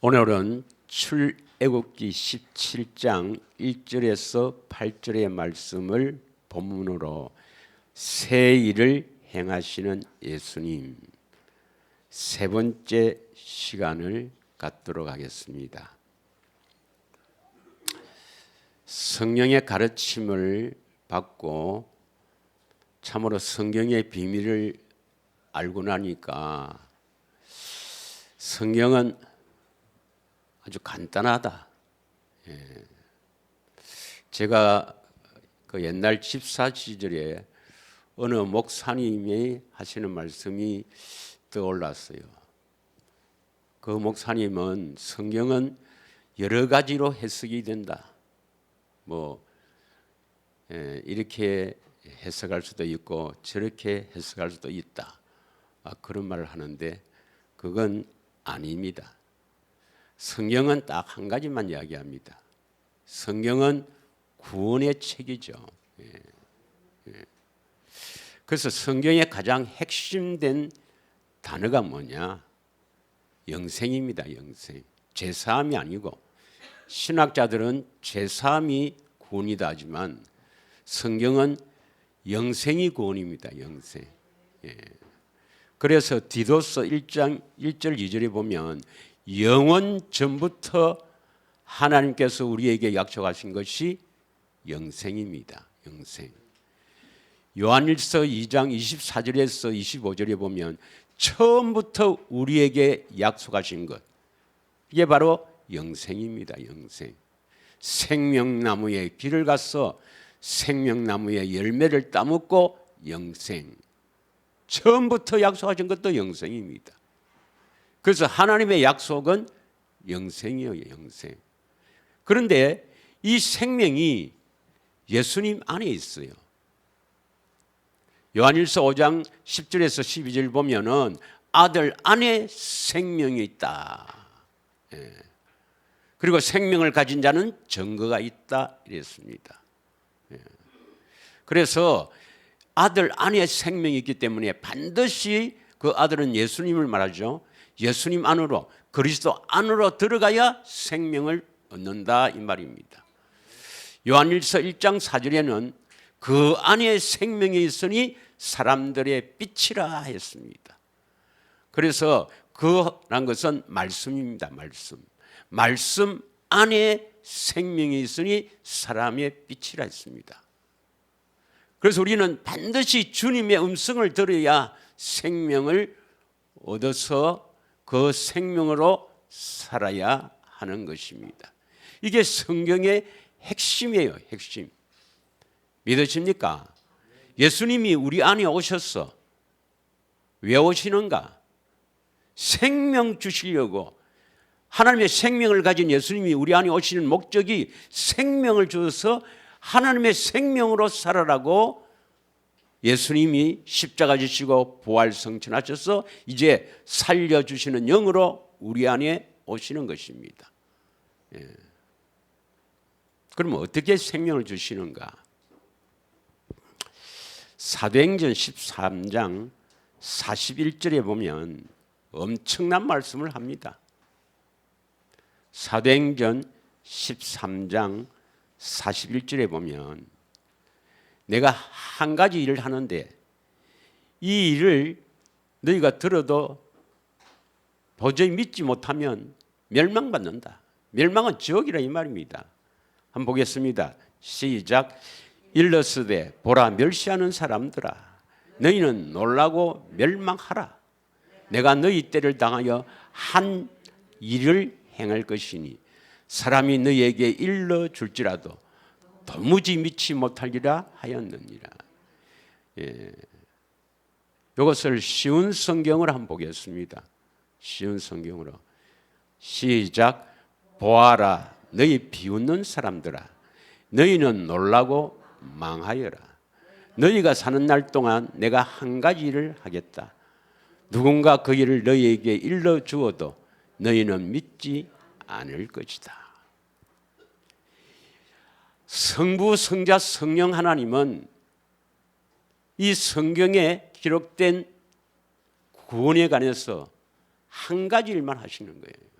오늘은 출애굽기 17장 1절에서 8절의 말씀을 본문으로 새 일을 행하시는 예수님 세 번째 시간을 갖도록 하겠습니다. 성령의 가르침을 받고 참으로 성경의 비밀을 알고 나니까 성경은 아주 간단하다. 제가 그 옛날 집사 시절에 어느 목사님이 하시는 말씀이 떠올랐어요. 그 목사님은 성경은 여러 가지로 해석이 된다. 이렇게 해석할 수도 있고 저렇게 해석할 수도 있다. 그런 말을 하는데 그건 아닙니다. 성경은 딱 한 가지만 이야기합니다. 성경은 구원의 책이죠. 그래서 성경의 가장 핵심된 단어가 뭐냐? 영생입니다. 영생. 죄사함이 아니고 신학자들은 죄사함이 구원이다 하지만 성경은 영생이 구원입니다. 영생. 그래서 디도서 1장 1절 2절에 보면 영원 전부터 하나님께서 우리에게 약속하신 것이 영생입니다. 영생. 요한일서 2장 24절에서 25절에 보면 처음부터 우리에게 약속하신 것 이게 바로 영생입니다. 영생. 생명나무의 길을 가서 생명나무의 열매를 따먹고 영생. 처음부터 약속하신 것도 영생입니다. 그래서 하나님의 약속은 영생이에요. 영생. 그런데 이 생명이 예수님 안에 있어요. 요한일서 5장 10절에서 12절 보면은 아들 안에 생명이 있다. 그리고 생명을 가진 자는 증거가 있다 이랬습니다. 그래서 아들 안에 생명이 있기 때문에 반드시 그 아들은 예수님을 말하죠. 예수님 안으로 그리스도 안으로 들어가야 생명을 얻는다 이 말입니다. 요한일서 1장 4절에는 그 안에 생명이 있으니 사람들의 빛이라 했습니다. 그래서 그란 것은 말씀입니다. 말씀. 말씀 안에 생명이 있으니 사람의 빛이라 했습니다. 그래서 우리는 반드시 주님의 음성을 들어야 생명을 얻어서 그 생명으로 살아야 하는 것입니다. 이게 성경의 핵심이에요. 핵심. 믿으십니까? 예수님이 우리 안에 오셔서 왜 오시는가? 생명 주시려고. 하나님의 생명을 가진 예수님이 우리 안에 오시는 목적이 생명을 주어서 하나님의 생명으로 살아라고 예수님이 십자가 지시고 부활 성천하셔서 이제 살려주시는 영으로 우리 안에 오시는 것입니다. 그러면 어떻게 생명을 주시는가? 사도행전 13장 41절에 보면 엄청난 말씀을 합니다. 사도행전 13장 41절에 보면 내가 한 가지 일을 하는데 이 일을 너희가 들어도 도저히 믿지 못하면 멸망받는다. 멸망은 지옥이라 이 말입니다. 한번 보겠습니다. 시작. 일러스되 보라 멸시하는 사람들아 너희는 놀라고 멸망하라. 내가 너희 때를 당하여 한 일을 행할 것이니 사람이 너희에게 일러줄지라도 도무지 믿지 못하리라 하였느니라. 이것을 쉬운 성경으로 한번 보겠습니다. 쉬운 성경으로 시작. 보아라 너희 비웃는 사람들아 너희는 놀라고 망하여라. 너희가 사는 날 동안 내가 한 가지 일을 하겠다. 누군가 그 일을 너희에게 일러주어도 너희는 믿지 않을 것이다. 성부, 성자, 성령 하나님은 이 성경에 기록된 구원에 관해서 한 가지 일만 하시는 거예요.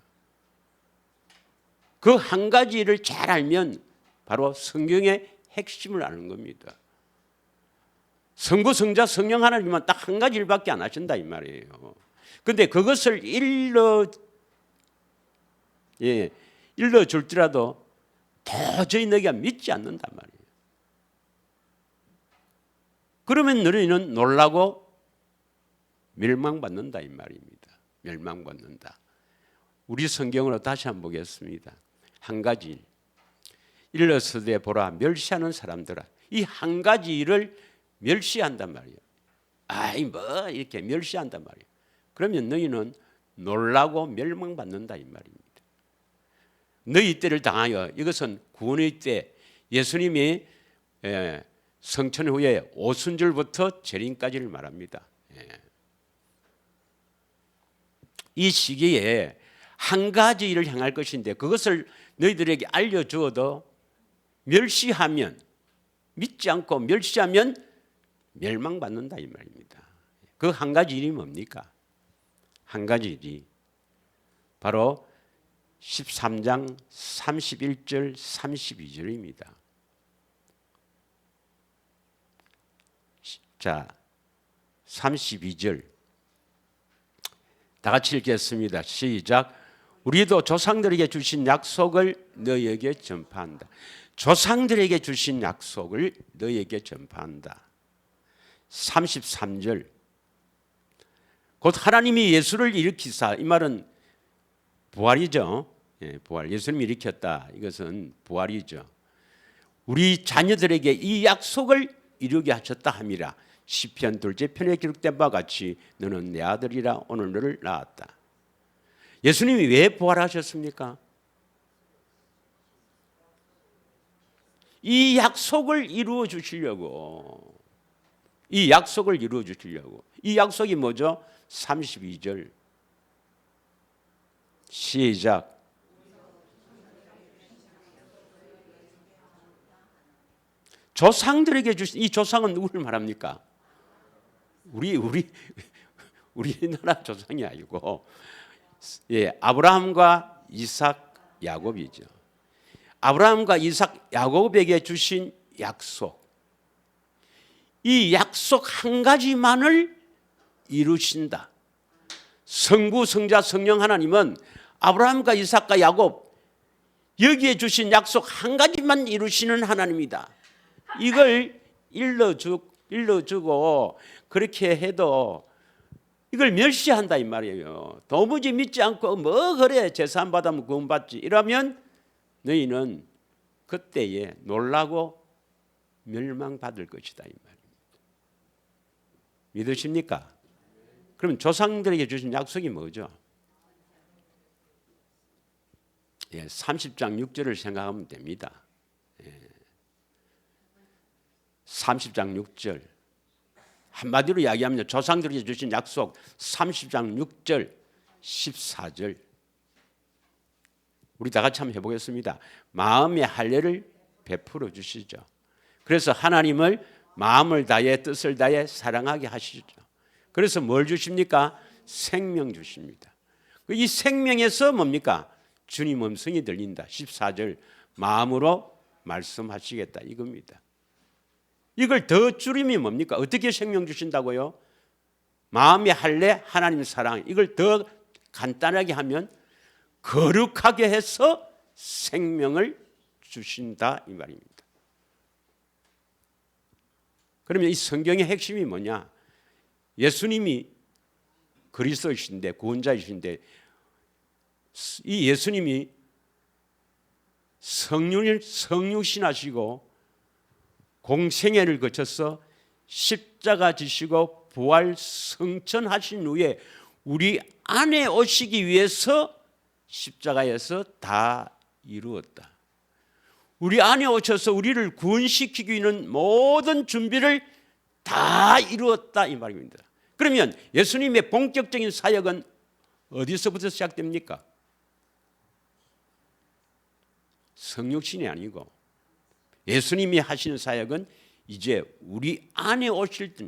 그 한 가지를 잘 알면 바로 성경의 핵심을 아는 겁니다. 성부, 성자, 성령 하나님은 딱 한 가지 일밖에 안 하신다 이 말이에요. 그런데 그것을 일러줄지라도 도저히 너희가 믿지 않는단 말이에요. 그러면 너희는 놀라고 멸망받는다 이 말입니다. 멸망받는다. 우리 성경으로 다시 한번 보겠습니다. 한 가지 일러서되 보라 멸시하는 사람들아, 이 한 가지 일을 멸시한단 말이에요. 아이 뭐 이렇게 멸시한단 말이에요. 그러면 너희는 놀라고 멸망받는다 이 말입니다. 너희 때를 당하여, 이것은 구원의 때 예수님이 성천 후에 오순절부터 재림까지를 말합니다. 이 시기에 한 가지 일을 향할 것인데 그것을 너희들에게 알려주어도 멸시하면, 믿지 않고 멸시하면 멸망받는다 이 말입니다. 그 한 가지 일이 뭡니까? 한 가지 일이 바로 13장 31절 32절입니다. 자, 32절 다 같이 읽겠습니다. 시작. 우리도 조상들에게 주신 약속을 너희에게 전파한다. 조상들에게 주신 약속을 너희에게 전파한다. 33절 곧 하나님이 예수를 일으키사, 이 말은 부활이죠. 부활, 예수님이 일으켰다. 이것은 부활이죠. 우리 자녀들에게 이 약속을 이루게 하셨다 함이라. 시편 2째 편에 기록된 바와 같이 너는 내 아들이라 오늘 너를 낳았다. 예수님이 왜 부활하셨습니까? 이 약속을 이루어 주시려고. 이 약속을 이루어 주시려고. 이 약속이 뭐죠? 32절 시작. 조상들에게 주신, 이 조상은 누구를 말합니까? 우리나라 조상이 아니고 아브라함과 이삭, 야곱이죠. 아브라함과 이삭, 야곱에게 주신 약속, 이 약속 한 가지만을 이루신다. 성부, 성자, 성령 하나님은 아브라함과 이삭과 야곱 여기에 주신 약속 한 가지만 이루시는 하나님이다. 이걸 일러주고 그렇게 해도 이걸 멸시한다 이 말이에요. 도무지 믿지 않고 뭐 그래 제사 받으면 구원받지 이러면 너희는 그때에 놀라고 멸망받을 것이다 이 말입니다. 믿으십니까? 그럼 조상들에게 주신 약속이 뭐죠? 30장 6절을 생각하면 됩니다. 30장 6절 한마디로 이야기하면 조상들에게 주신 약속 30장 6절 14절 우리 다 같이 한번 해보겠습니다. 마음의 할례를 베풀어 주시죠. 그래서 하나님을 마음을 다해 뜻을 다해 사랑하게 하시죠. 그래서 뭘 주십니까? 생명 주십니다. 이 생명에서 뭡니까? 주님 음성이 들린다. 14절 마음으로 말씀하시겠다 이겁니다. 이걸 더 줄이면 뭡니까? 어떻게 생명 주신다고요? 마음의 할례, 하나님 사랑, 이걸 더 간단하게 하면 거룩하게 해서 생명을 주신다 이 말입니다. 그러면 이 성경의 핵심이 뭐냐? 예수님이 그리스도이신데 구원자이신데 이 예수님이 성육신하시고 공생애를 거쳐서 십자가 지시고 부활 성천하신 후에 우리 안에 오시기 위해서 십자가에서 다 이루었다. 우리 안에 오셔서 우리를 구원시키기 위한 모든 준비를 다 이루었다 이 말입니다. 그러면 예수님의 본격적인 사역은 어디서부터 시작됩니까? 성육신이 아니고 예수님이 하시는 사역은 이제 우리 안에 오실 때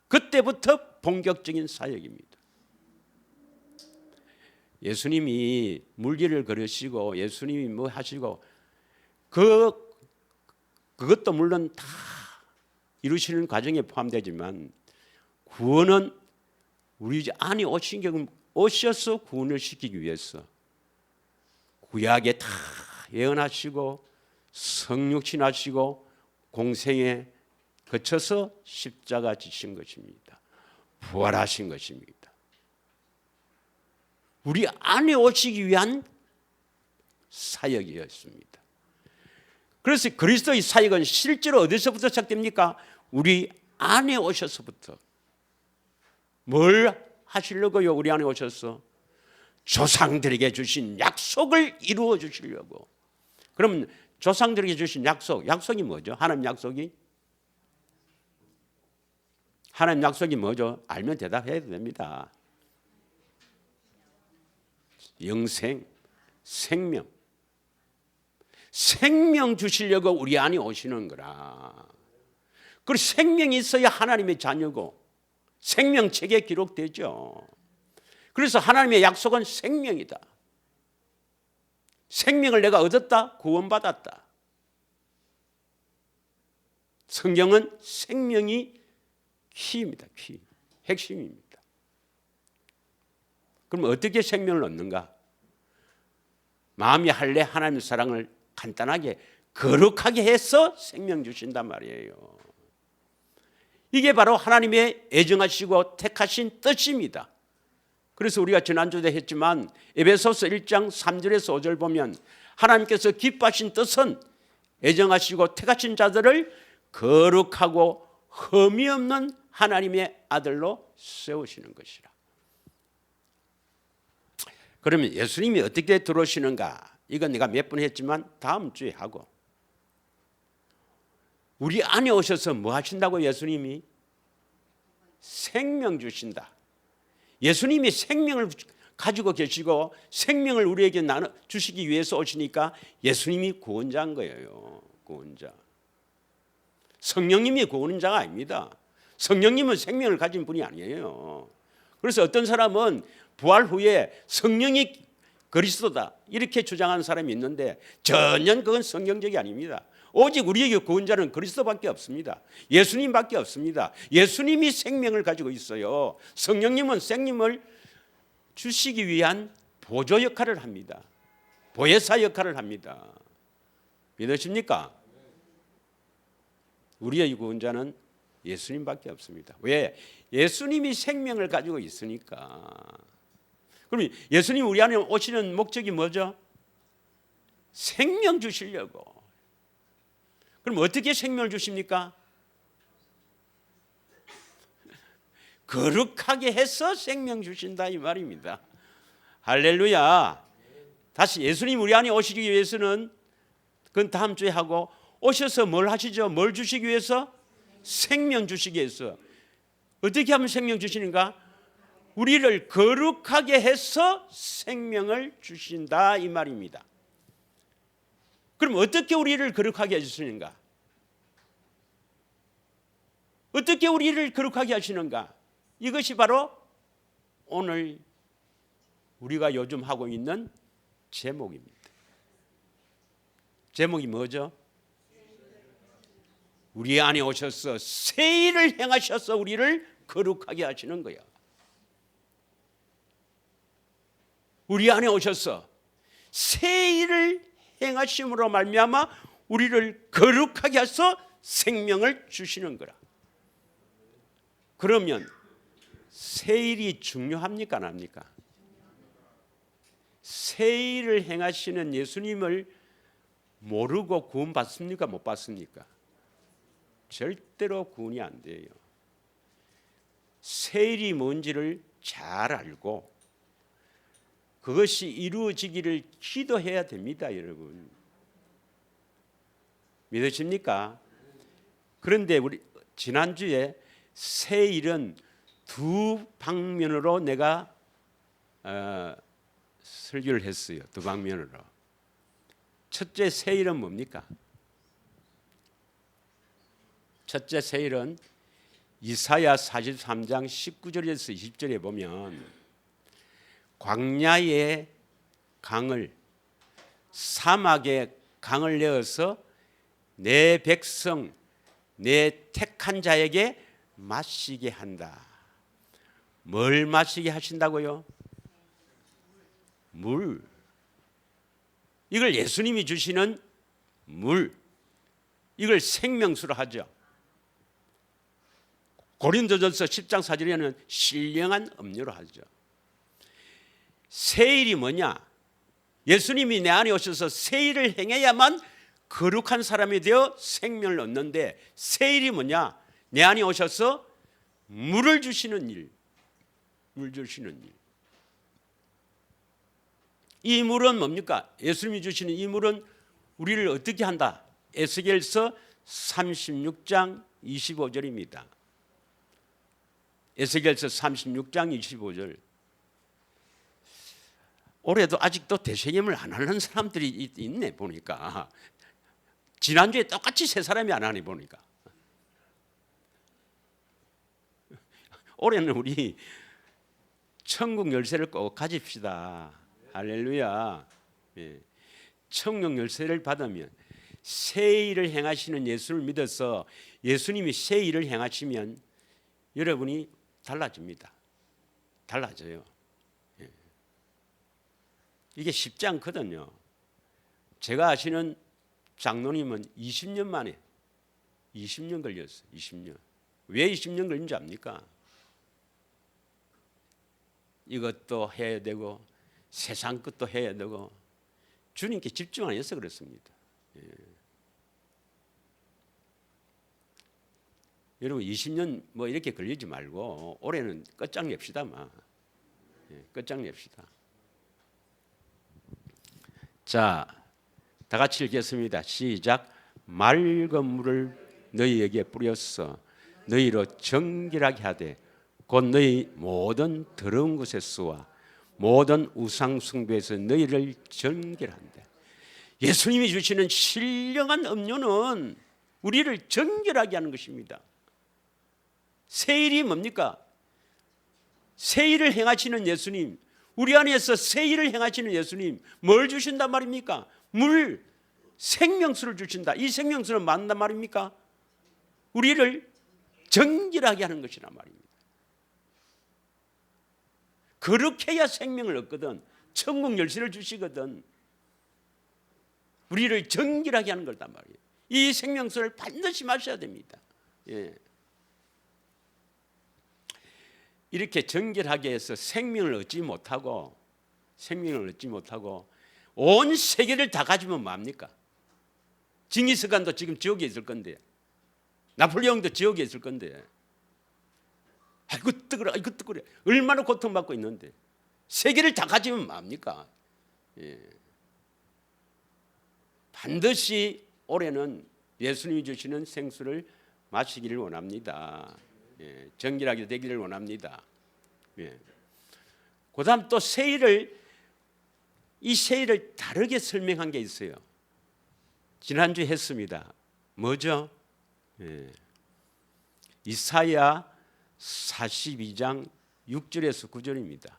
그때부터 본격적인 사역입니다. 예수님이 물길을 걸으시고 예수님이 뭐 하시고 그것도 물론 다 이루시는 과정에 포함되지만 구원은 우리 안에 오셔서 구원을 시키기 위해서 구약에 다 예언하시고 성육신하시고 공생에 거쳐서 십자가 지신 것입니다. 부활하신 것입니다. 우리 안에 오시기 위한 사역이었습니다. 그래서 그리스도의 사역은 실제로 어디서부터 시작됩니까? 우리 안에 오셔서부터. 뭘 하시려고요? 우리 안에 오셔서 조상들에게 주신 약속을 이루어 주시려고. 그러면 조상들에게 주신 약속이 뭐죠? 하나님 약속이 뭐죠? 알면 대답해야 됩니다. 영생, 생명 주시려고 우리 안에 오시는 거라. 그리고 생명이 있어야 하나님의 자녀고 생명책에 기록되죠. 그래서 하나님의 약속은 생명이다. 생명을 내가 얻었다, 구원받았다. 성경은 생명이 키입니다. 키, 핵심입니다. 그럼 어떻게 생명을 얻는가? 마음이 할래 하나님의 사랑을 간단하게 거룩하게 해서 생명 주신단 말이에요. 이게 바로 하나님의 애정하시고 택하신 뜻입니다. 그래서 우리가 지난주에 했지만 에베소서 1장 3절에서 5절 보면 하나님께서 기뻐하신 뜻은 애정하시고 택하신 자들을 거룩하고 흠이 없는 하나님의 아들로 세우시는 것이라. 그러면 예수님이 어떻게 들어오시는가? 이건 내가 몇 번 했지만 다음 주에 하고. 우리 안에 오셔서 뭐 하신다고? 예수님이 생명 주신다. 예수님이 생명을 가지고 계시고 생명을 우리에게 나눠 주시기 위해서 오시니까 예수님이 구원자인 거예요. 구원자. 성령님이 구원자가 아닙니다. 성령님은 생명을 가진 분이 아니에요. 그래서 어떤 사람은 부활 후에 성령이 그리스도다 이렇게 주장하는 사람이 있는데 전혀 그건 성경적이 아닙니다. 오직 우리에게 구원자는 그리스도밖에 없습니다. 예수님밖에 없습니다. 예수님이 생명을 가지고 있어요. 성령님은 생명을 주시기 위한 보조 역할을 합니다. 보혜사 역할을 합니다. 믿으십니까? 우리의 구원자는 예수님밖에 없습니다. 왜? 예수님이 생명을 가지고 있으니까. 그럼 예수님 우리 안에 오시는 목적이 뭐죠? 생명 주시려고. 그럼 어떻게 생명을 주십니까? 거룩하게 해서 생명 주신다 이 말입니다. 할렐루야. 다시 예수님 우리 안에 오시기 위해서는 그건 다음 주에 하고 오셔서 뭘 하시죠? 뭘 주시기 위해서? 생명 주시기 위해서. 어떻게 하면 생명 주시는가? 우리를 거룩하게 해서 생명을 주신다 이 말입니다. 그럼 어떻게 우리를 거룩하게 해주시는가? 어떻게 우리를 거룩하게 하시는가? 이것이 바로 오늘 우리가 요즘 하고 있는 제목입니다. 제목이 뭐죠? 우리 안에 오셔서 새 일을 행하셔서 우리를 거룩하게 하시는 거야. 우리 안에 오셔서 새 일을 행하심으로 말미암아 우리를 거룩하게 해서 생명을 주시는 거라. 그러면 새 일이 중요합니까? 안 합니까? 새 일을 행하시는 예수님을 모르고 구원 받습니까? 못 받습니까? 절대로 구원이 안 돼요. 새 일이 뭔지를 잘 알고 그것이 이루어지기를 기도해야 됩니다, 여러분. 믿으십니까? 그런데 우리 지난주에 새 일은 두 방면으로 내가 설교를 했어요. 두 방면으로. 첫째 새 일은 뭡니까? 첫째 새 일은 이사야 43장 19절에서 20절에 보면 광야의 강을, 사막의 강을 내어서 내 백성, 내 택한 자에게 마시게 한다. 뭘 마시게 하신다고요? 물. 이걸 예수님이 주시는 물. 이걸 생명수로 하죠. 고린도전서 10장 4절에는 신령한 음료로 하죠. 새 일이 뭐냐? 예수님이 내 안에 오셔서 새 일을 행해야만 거룩한 사람이 되어 생명을 얻는데, 새 일이 뭐냐? 내 안에 오셔서 물을 주시는 일. 물 주시는 일. 이 물은 뭡니까? 예수님이 주시는 이 물은 우리를 어떻게 한다? 에스겔서 36장 25절입니다. 에스겔서 36장 25절. 올해도 아직도 대세겜을 안 하는 사람들이 있네 보니까. 지난주에 똑같이 세 사람이 안 하네 보니까. 올해는 우리 천국 열쇠를 꼭 가집시다. 할렐루야. 예. 천국 열쇠를 받으면, 새 일을 행하시는 예수를 믿어서 예수님이 새 일을 행하시면 여러분이 달라집니다. 달라져요. 예. 이게 쉽지 않거든요. 제가 아시는 장로님은 20년 만에 20년 걸렸어요. 20년. 왜 20년 걸린 줄 압니까? 이것도 해야 되고 세상 것도 해야 되고 주님께 집중 안 해서 그렇습니다. 예. 여러분 20년 뭐 이렇게 걸리지 말고 올해는 끝장냅시다. 예, 끝장냅시다. 자, 다 같이 읽겠습니다. 시작. 맑은 물을 너희에게 뿌렸어 너희로 정결하게 하되 곧 너희 모든 더러운 것에서와 모든 우상 숭배에서 너희를 정결한다. 예수님이 주시는 신령한 음료는 우리를 정결하게 하는 것입니다. 새 일이 뭡니까? 새 일을 행하시는 예수님, 우리 안에서 새 일을 행하시는 예수님, 뭘 주신단 말입니까? 물, 생명수를 주신다. 이 생명수는 맞단 말입니까? 우리를 정결하게 하는 것이란 말입니다. 그렇게 해야 생명을 얻거든. 천국 열쇠를 주시거든. 우리를 정결하게 하는 거란 말이에요. 이 생명수를 반드시 마셔야 됩니다. 예. 이렇게 정결하게 해서 생명을 얻지 못하고 온 세계를 다 가지면 뭐합니까? 징기스칸도 지금 지옥에 있을 건데, 나폴레옹도 지옥에 있을 건데, 아이고 뜨거라, 아이고 뜨거라, 얼마나 고통받고 있는데 세계를 다 가지면 뭐합니까? 예. 반드시 올해는 예수님이 주시는 생수를 마시기를 원합니다. 예. 정결하게 되기를 원합니다. 예. 그다음 또 이 세일을 다르게 설명한 게 있어요. 지난주에 했습니다. 뭐죠? 예. 이사야 42장 6절에서 9절입니다.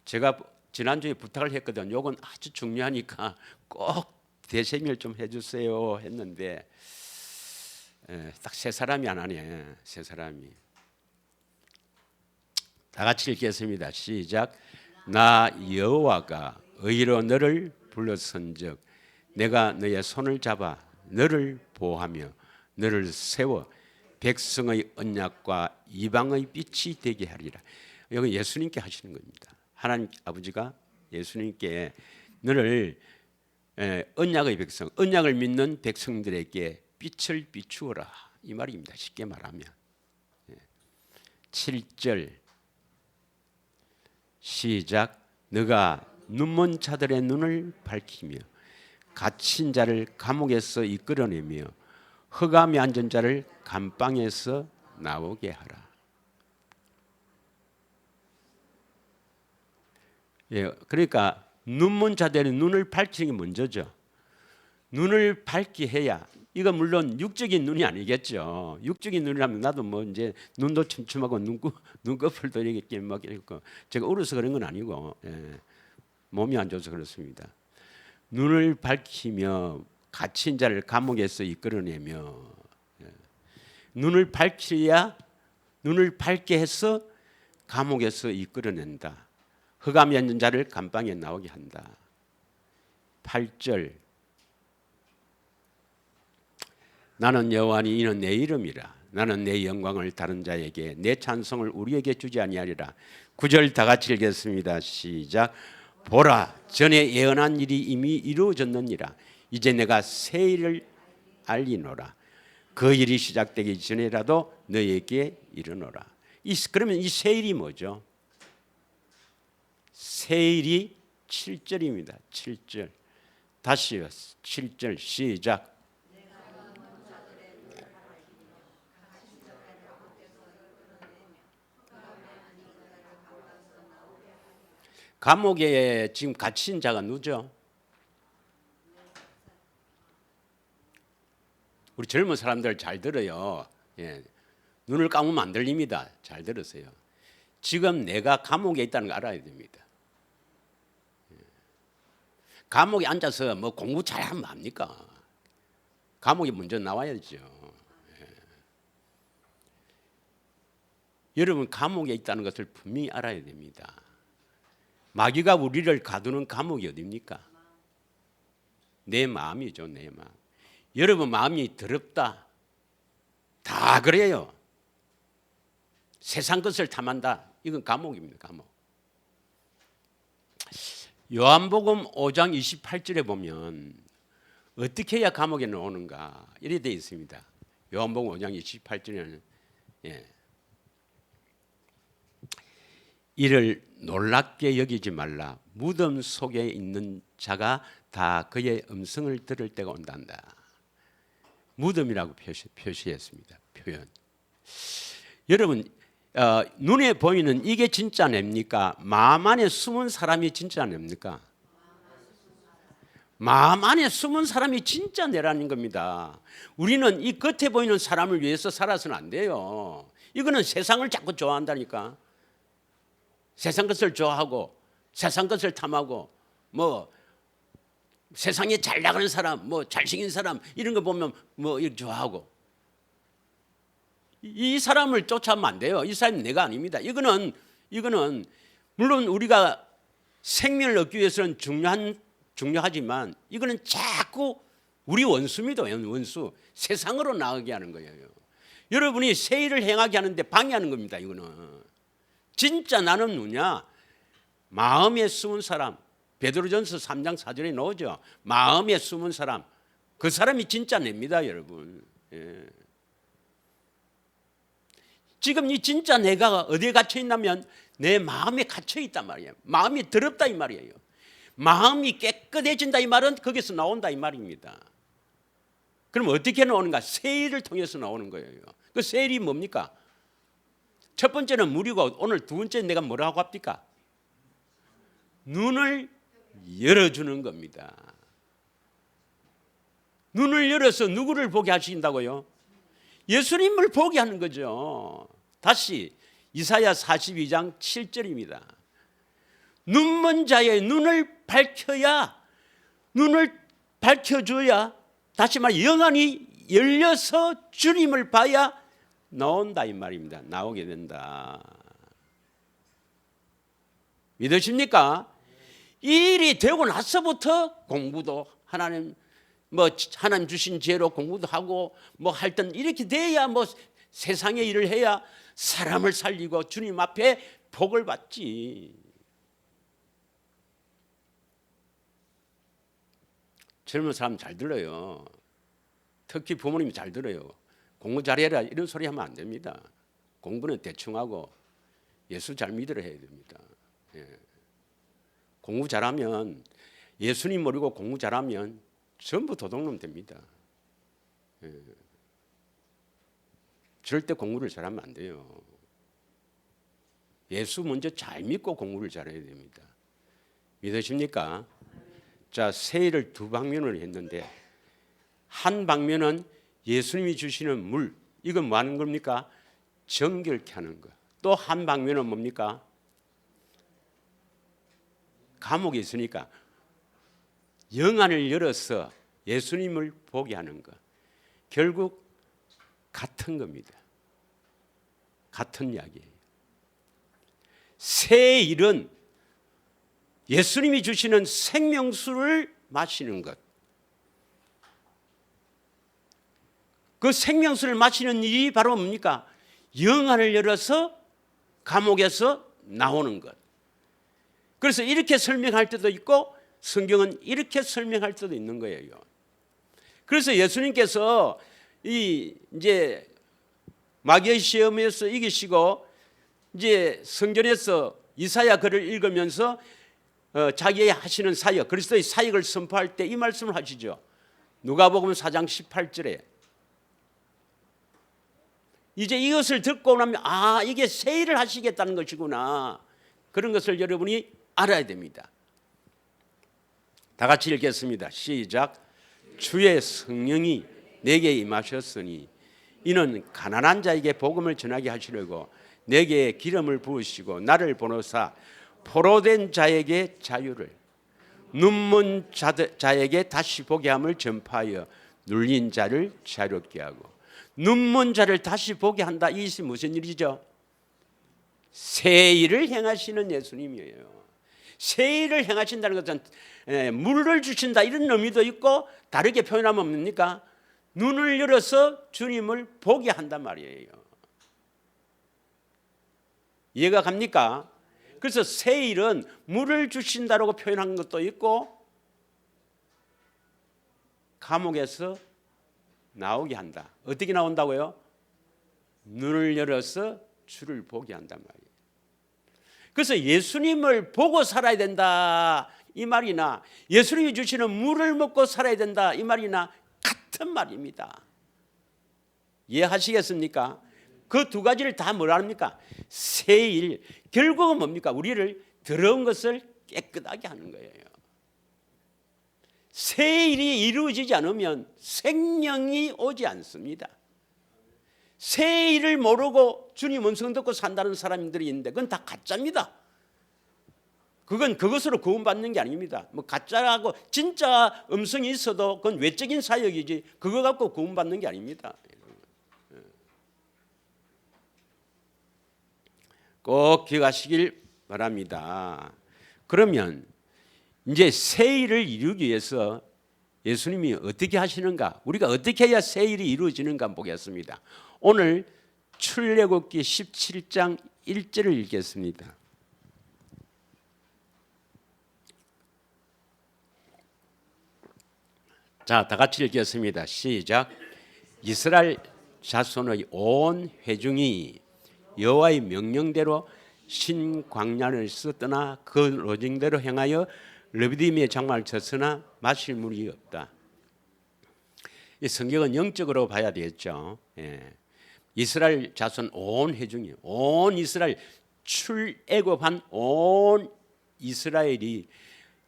제가 지난주에 부탁을 했거든요. 이건 아주 중요하니까 꼭 대세밀 좀 해주세요 했는데 딱 세 사람이 안 하네. 세 사람이. 다 같이 읽겠습니다. 시작. 나 여호와가 의로 너를 불러선즉 내가 너의 손을 잡아 너를 보호하며 너를 세워 백성의 언약과 이방의 빛이 되게 하리라. 여기 예수님께 하시는 겁니다. 하나님 아버지가 예수님께 너를 언약의 백성, 언약을 믿는 백성들에게 빛을 비추어라 이 말입니다. 쉽게 말하면 7절 시작. 너가 눈먼 자들의 눈을 밝히며 갇힌 자를 감옥에서 이끌어내며 흑암에 앉은 자를 감방에서 나오게 하라. 예, 그러니까 눈먼 자들의 눈을 밝히는 게 먼저죠. 눈을 밝게 해야 이거 물론 육적인 눈이 아니겠죠. 육적인 눈이라면 나도 뭐 이제 눈도 침침하고 눈꺼풀도 이렇게 막 있고, 제가 울어서 그런 건 아니고, 예. 몸이 안 좋아서 그렇습니다. 눈을 밝히며 갇힌 자를 감옥에서 이끌어내며, 예. 눈을 밝게 해서 감옥에서 이끌어낸다. 흑암에 있는 자를 감방에 나오게 한다. 8절, 나는 여호와니 이는 내 이름이라. 나는 내 영광을 다른 자에게, 내 찬송을 우리에게 주지 아니하리라. 9절 다 같이 읽겠습니다. 시작. 보라, 전에 예언한 일이 이미 이루어졌느니라. 이제 내가 새 일을 알리노라. 그 일이 시작되기 전에라도 너에게 이르노라. 그러면 이 새 일이 뭐죠? 새 일이 7절입니다. 7절. 다시 7절 시작. 감옥에 지금 갇힌 자가 누구죠? 우리 젊은 사람들 잘 들어요. 예. 눈을 감으면 안 들립니다. 잘 들으세요. 지금 내가 감옥에 있다는 거 알아야 됩니다. 예. 감옥에 앉아서 뭐 공부 잘하면 합니까? 감옥에 먼저 나와야죠. 예. 여러분, 감옥에 있다는 것을 분명히 알아야 됩니다. 마귀가 우리를 가두는 감옥이 어디입니까? 내 마음이죠. 내 마음. 여러분 마음이 더럽다, 다 그래요. 세상 것을 탐한다, 이건 감옥입니다. 감옥. 요한복음 5장 28절에 보면 어떻게 해야 감옥에 넣는가 이렇게 되어 있습니다. 요한복음 5장 28절에는 이를 놀랍게 여기지 말라. 무덤 속에 있는 자가 다 그의 음성을 들을 때가 온단다. 무덤이라고 표시했습니다. 표현. 여러분, 눈에 보이는 이게 진짜 냅니까? 마음 안에 숨은 사람이 진짜 냅니까? 마음 안에 숨은 사람이 진짜 내라는 겁니다. 우리는 이 겉에 보이는 사람을 위해서 살아서는 안 돼요. 이거는 세상을 자꾸 좋아한다니까. 세상 것을 좋아하고 세상 것을 탐하고 뭐 세상에 잘 나가는 사람, 뭐 잘생긴 사람 이런 거 보면 뭐 이렇게 좋아하고, 이 사람을 쫓아하면 안 돼요. 이 사람이 내가 아닙니다. 이거는 물론 우리가 생명을 얻기 위해서는 중요하지만 이거는 자꾸 우리 원수입니다. 원수. 세상으로 나가게 하는 거예요. 여러분이 새 일을 행하게 하는데 방해하는 겁니다. 이거는 진짜 나는 누구냐? 마음에 숨은 사람. 베드로전서 3장 4절에 나오죠. 마음에 숨은 사람, 그 사람이 진짜 냅니다, 여러분. 예. 지금 이 진짜 내가 어디에 갇혀 있냐면 내 마음에 갇혀 있단 말이에요. 마음이 더럽다 이 말이에요. 마음이 깨끗해진다 이 말은 거기서 나온다 이 말입니다. 그럼 어떻게 나오는가? 세일을 통해서 나오는 거예요. 그 세일이 뭡니까? 첫 번째는 물이고 오늘 두 번째 내가 뭐라고 합니까? 눈을 열어주는 겁니다. 눈을 열어서 누구를 보게 하신다고요? 예수님을 보게 하는 거죠. 다시 이사야 42장 7절입니다. 눈먼 자의 눈을 밝혀줘야 다시 말해 영안이 열려서 주님을 봐야 나온다 이 말입니다. 나오게 된다. 믿으십니까? 이 일이 되고 나서부터 공부도 하나님 주신 지혜로 공부도 하고 뭐 할 땐 이렇게 돼야 뭐 세상의 일을 해야 사람을 살리고 주님 앞에 복을 받지. 젊은 사람 잘 들어요. 특히 부모님이 잘 들어요. 공부 잘해라 이런 소리 하면 안 됩니다. 공부는 대충 하고 예수 잘 믿으라 해야 됩니다. 예. 공부 잘하면, 예수님 모르고 공부 잘하면 전부 도둑놈 됩니다. 예. 절대 공부를 잘하면 안 돼요. 예수 먼저 잘 믿고 공부를 잘해야 됩니다. 믿으십니까? 자, 세일을 두 방면으로 했는데 한 방면은 예수님이 주시는 물, 이건 뭐 하는 겁니까? 정결케 하는 거. 또 한 방면은 뭡니까? 감옥에 있으니까 영안을 열어서 예수님을 보게 하는 것. 결국 같은 겁니다. 같은 이야기예요. 새 일은 예수님이 주시는 생명수를 마시는 것. 그 생명수를 마시는 일이 바로 뭡니까? 영안을 열어서 감옥에서 나오는 것. 그래서 이렇게 설명할 때도 있고 성경은 이렇게 설명할 때도 있는 거예요. 그래서 예수님께서 이제 마귀의 시험에서 이기시고 이제 성전에서 이사야 글을 읽으면서 자기의 하시는 사역, 그리스도의 사역을 선포할 때 이 말씀을 하시죠. 누가복음 4장 18절에 이제 이것을 듣고 나면 이게 새 일을 하시겠다는 것이구나. 그런 것을 여러분이 알아야 됩니다. 다 같이 읽겠습니다. 시작. 주의 성령이 내게 임하셨으니 이는 가난한 자에게 복음을 전하게 하시려고 내게 기름을 부으시고 나를 보내사 포로된 자에게 자유를, 눈먼 자에게 다시 보게 함을 전파하여 눌린 자를 자유롭게 하고. 눈먼 자를 다시 보게 한다. 이것이 무슨 일이죠? 새 일을 행하시는 예수님이에요. 새 일을 행하신다는 것은 물을 주신다 이런 의미도 있고, 다르게 표현하면 뭡니까? 눈을 열어서 주님을 보게 한단 말이에요. 이해가 갑니까? 그래서 새 일은 물을 주신다라고 표현한 것도 있고, 감옥에서 나오게 한다. 어떻게 나온다고요? 눈을 열어서 주를 보게 한단 말이에요. 그래서 예수님을 보고 살아야 된다 이 말이나 예수님이 주시는 물을 먹고 살아야 된다 이 말이나 같은 말입니다. 이해하시겠습니까? 그 두 가지를 다 뭐라 합니까? 새 일. 결국은 뭡니까? 우리를 더러운 것을 깨끗하게 하는 거예요. 새 일이 이루어지지 않으면 생명이 오지 않습니다. 새 일을 모르고 주님 음성 듣고 산다는 사람들이 있는데 그건 다 가짜입니다. 그건 그것으로 구원받는 게 아닙니다. 뭐 가짜라고 진짜 음성이 있어도 그건 외적인 사역이지 그거 갖고 구원받는 게 아닙니다. 꼭 기억하시길 바랍니다. 그러면 이제 새 일을 이루기 위해서 예수님이 어떻게 하시는가, 우리가 어떻게 해야 새 일이 이루어지는가 보겠습니다. 오늘 출애굽기 17장 1절을 읽겠습니다. 자, 다 같이 읽겠습니다. 시작. 이스라엘 자손의 온 회중이 여호와의 명령대로 신광야에서 떠나 그 로징대로 행하여 르비딤의 장막을 쳤으나 마실 물이 없다. 이 성경은 영적으로 봐야 되겠죠. 이스라엘 자손 온 회중이, 온 이스라엘 출애굽한 온 이스라엘이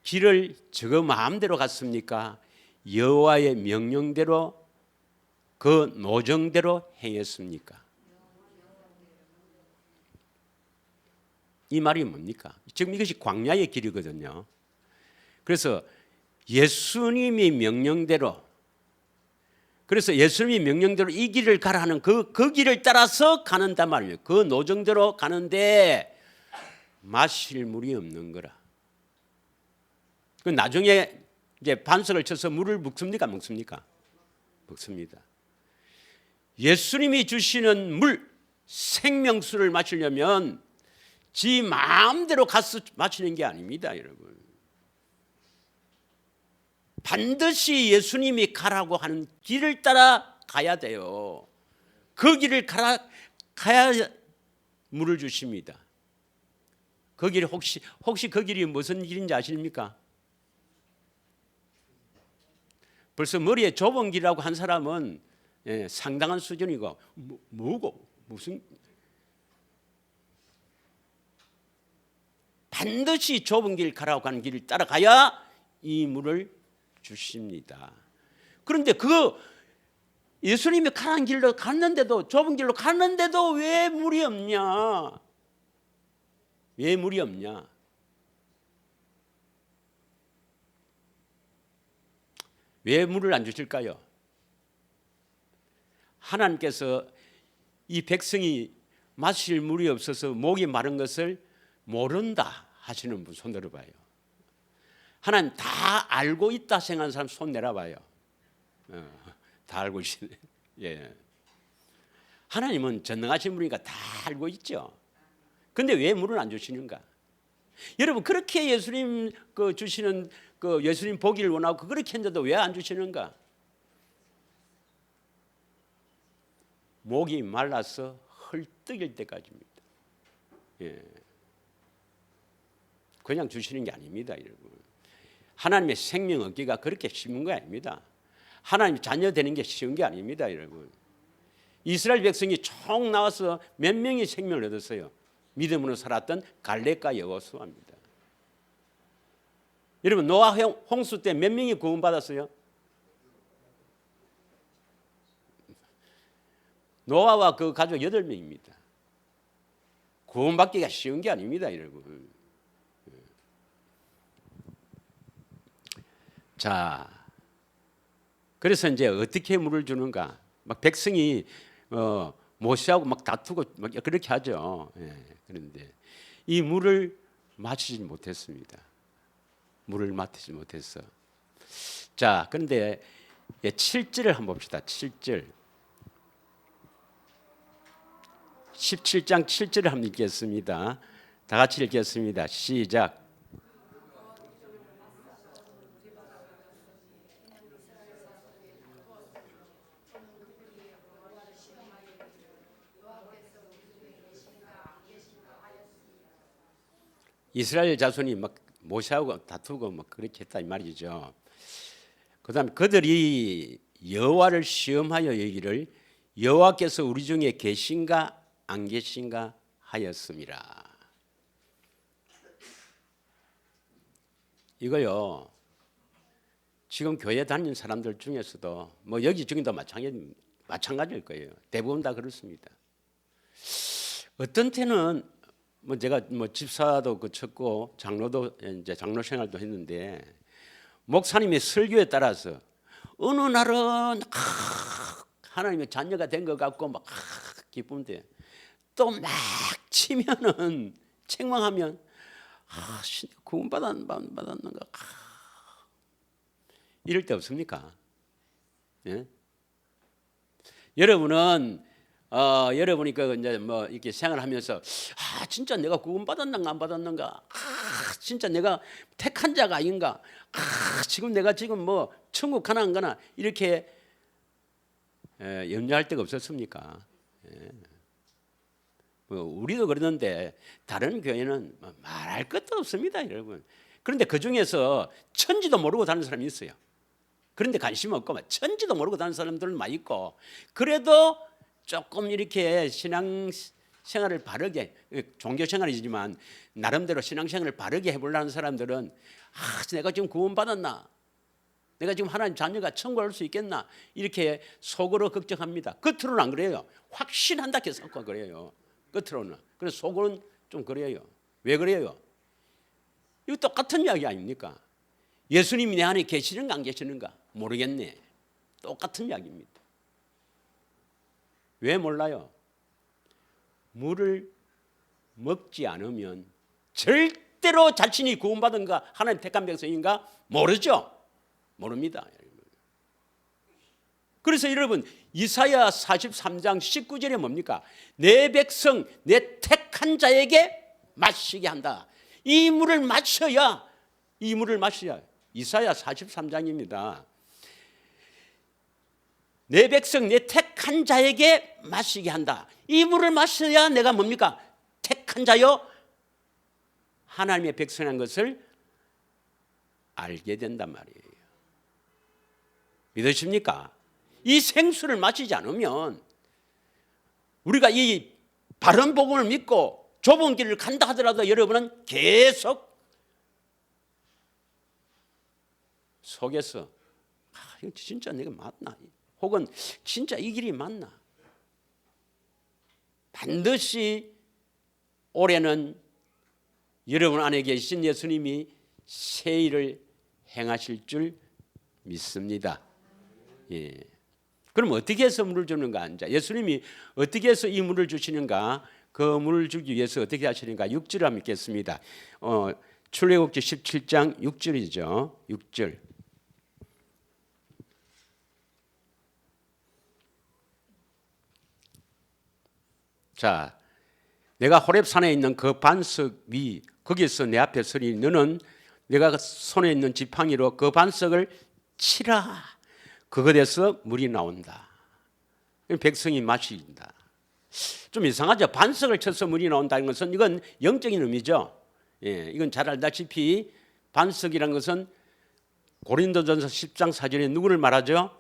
길을 저거 마음대로 갔습니까? 여호와의 명령대로 그 노정대로 행했습니까? 이 말이 뭡니까? 지금 이것이 광야의 길이거든요. 그래서 예수님이 명령대로, 그래서 예수님이 명령대로 이 길을 가라 하는 그 길을 따라서 가는단 말이에요. 그 노정대로 가는데 마실 물이 없는 거라. 그 나중에 이제 반석을 쳐서 물을 먹습니까? 먹습니까? 먹습니다. 예수님이 주시는 물, 생명수를 마시려면 지 마음대로 가서 마시는 게 아닙니다, 여러분. 반드시 예수님이 가라고 하는 길을 따라 가야 돼요. 그 길을 가야 물을 주십니다. 그 길이 혹시 그 길이 무슨 길인지 아십니까? 벌써 머리에 좁은 길이라고 한 사람은 상당한 수준이고 뭐고 무슨 반드시 좁은 길 가라고 하는 길을 따라가야 이 물을 주십니다. 그런데 그 예수님이 가는 길로 갔는데도, 좁은 길로 갔는데도 왜 물이 없냐? 왜 물이 없냐? 왜 물을 안 주실까요? 하나님께서 이 백성이 마실 물이 없어서 목이 마른 것을 모른다 하시는 분 손 들어봐요. 하나님 다 알고 있다 생각하는 사람 손 내려봐요. 다 알고 계시네. 예. 하나님은 전능하신 분이니까 다 알고 있죠. 근데 왜 물을 안 주시는가? 여러분, 그렇게 예수님 주시는 예수님 보기를 원하고 그렇게 했는데도 왜 안 주시는가? 목이 말라서 헐떡일 때까지입니다. 예. 그냥 주시는 게 아닙니다, 여러분. 하나님의 생명 얻기가 그렇게 쉬운 게 아닙니다. 하나님 자녀 되는 게 쉬운 게 아닙니다, 여러분. 이스라엘 백성이 총 나와서 몇 명이 생명을 얻었어요? 믿음으로 살았던 갈렙과 여호수아입니다. 여러분, 노아 홍수 때 몇 명이 구원받았어요? 노아와 그 가족 8명입니다. 구원받기가 쉬운 게 아닙니다, 여러분. 자, 그래서 이제 어떻게 물을 주는가? 막 백성이 모세하고 막 다투고 막 그렇게 하죠. 예, 그런데 이 물을 마시지 못했습니다. 물을 마시지 못했어. 자, 그런데 7절을 한번 봅시다. 7절. 17장 7절을 한번 읽겠습니다. 다 같이 읽겠습니다. 시작. 이스라엘 자손이 막 모세하고 다투고 막 그렇게 했다 이 말이죠. 그다음에 그들이 여호와를 시험하여 이르기를 여호와께서 우리 중에 계신가 안 계신가 하였음이라. 이거요, 지금 교회 다니는 사람들 중에서도 뭐 여기 중에도 마찬가지일 거예요. 대부분 다 그렇습니다. 어떤 때는 뭐 제가 뭐 집사도 거쳤고 장로도 이제 장로 생활도 했는데, 목사님의 설교에 따라서 어느 날은 하나님의 자녀가 된 것 같고 막 기쁜데, 또 막 치면은 책망하면 구원받았는가 이럴 때 없습니까? 예? 여러분은 여러분이 이제 뭐 이렇게 생활하면서 진짜 내가 구원받았는가 안 받았는가, 진짜 내가 택한 자가 아닌가, 지금 내가 뭐 천국 가나 안 가나 이렇게 염려할 데가 없었습니까? 예. 뭐 우리도 그러는데 다른 교회는 말할 것도 없습니다, 여러분. 그런데 그 중에서 천지도 모르고 다니는 사람이 있어요. 그런데 관심 없고 천지도 모르고 다니는 사람들은 많이 있고, 그래도 조금 이렇게 신앙생활을 바르게, 종교생활이지만 나름대로 신앙생활을 바르게 해보려는 사람들은 내가 지금 구원받았나, 내가 지금 하나님 자녀가 천국 갈 수 있겠나, 이렇게 속으로 걱정합니다. 겉으로는 안 그래요. 확신한다 해서 그래요. 겉으로는. 그래서 속으로는 좀 그래요. 왜 그래요? 이거 똑같은 이야기 아닙니까? 예수님이 내 안에 계시는가 안 계시는가 모르겠네. 똑같은 이야기입니다. 왜 몰라요? 물을 먹지 않으면 절대로 자신이 구원받은가, 하나님 택한 백성인가 모르죠. 모릅니다. 그래서 여러분, 이사야 43장 19절에 뭡니까? 내 백성, 내 택한 자에게 마시게 한다. 이 물을 마셔야, 이사야 43장입니다. 내 백성, 내 택한 자에게 마시게 한다. 이 물을 마셔야 내가 뭡니까? 택한 자요, 하나님의 백성한 것을 알게 된단 말이에요. 믿으십니까? 이 생수를 마시지 않으면, 우리가 이 바른 복음을 믿고 좁은 길을 간다 하더라도 여러분은 계속 속에서 이거 진짜 내가 맞나? 혹은 진짜 이 길이 맞나? 반드시 올해는 여러분 안에 계신 예수님이 새 일을 행하실 줄 믿습니다. 예. 그럼 어떻게 해서 물을 주는가? 예수님이 어떻게 해서 이 물을 주시는가? 그 물을 주기 위해서 어떻게 하시는가? 6절 한번 읽겠습니다. 출애굽기 17장 6절이죠. 6절. 자, 내가 호렙산에 있는 그 반석 위 거기서 내 앞에 서리 너는 내가 손에 있는 지팡이로 그 반석을 치라. 그것에서 물이 나온다. 백성이 마신다. 좀 이상하죠. 반석을 쳐서 물이 나온다는 것은 이건 영적인 의미죠. 예, 이건 잘 알다시피 반석이라는 것은 고린도전서 10장 4절에 누구를 말하죠?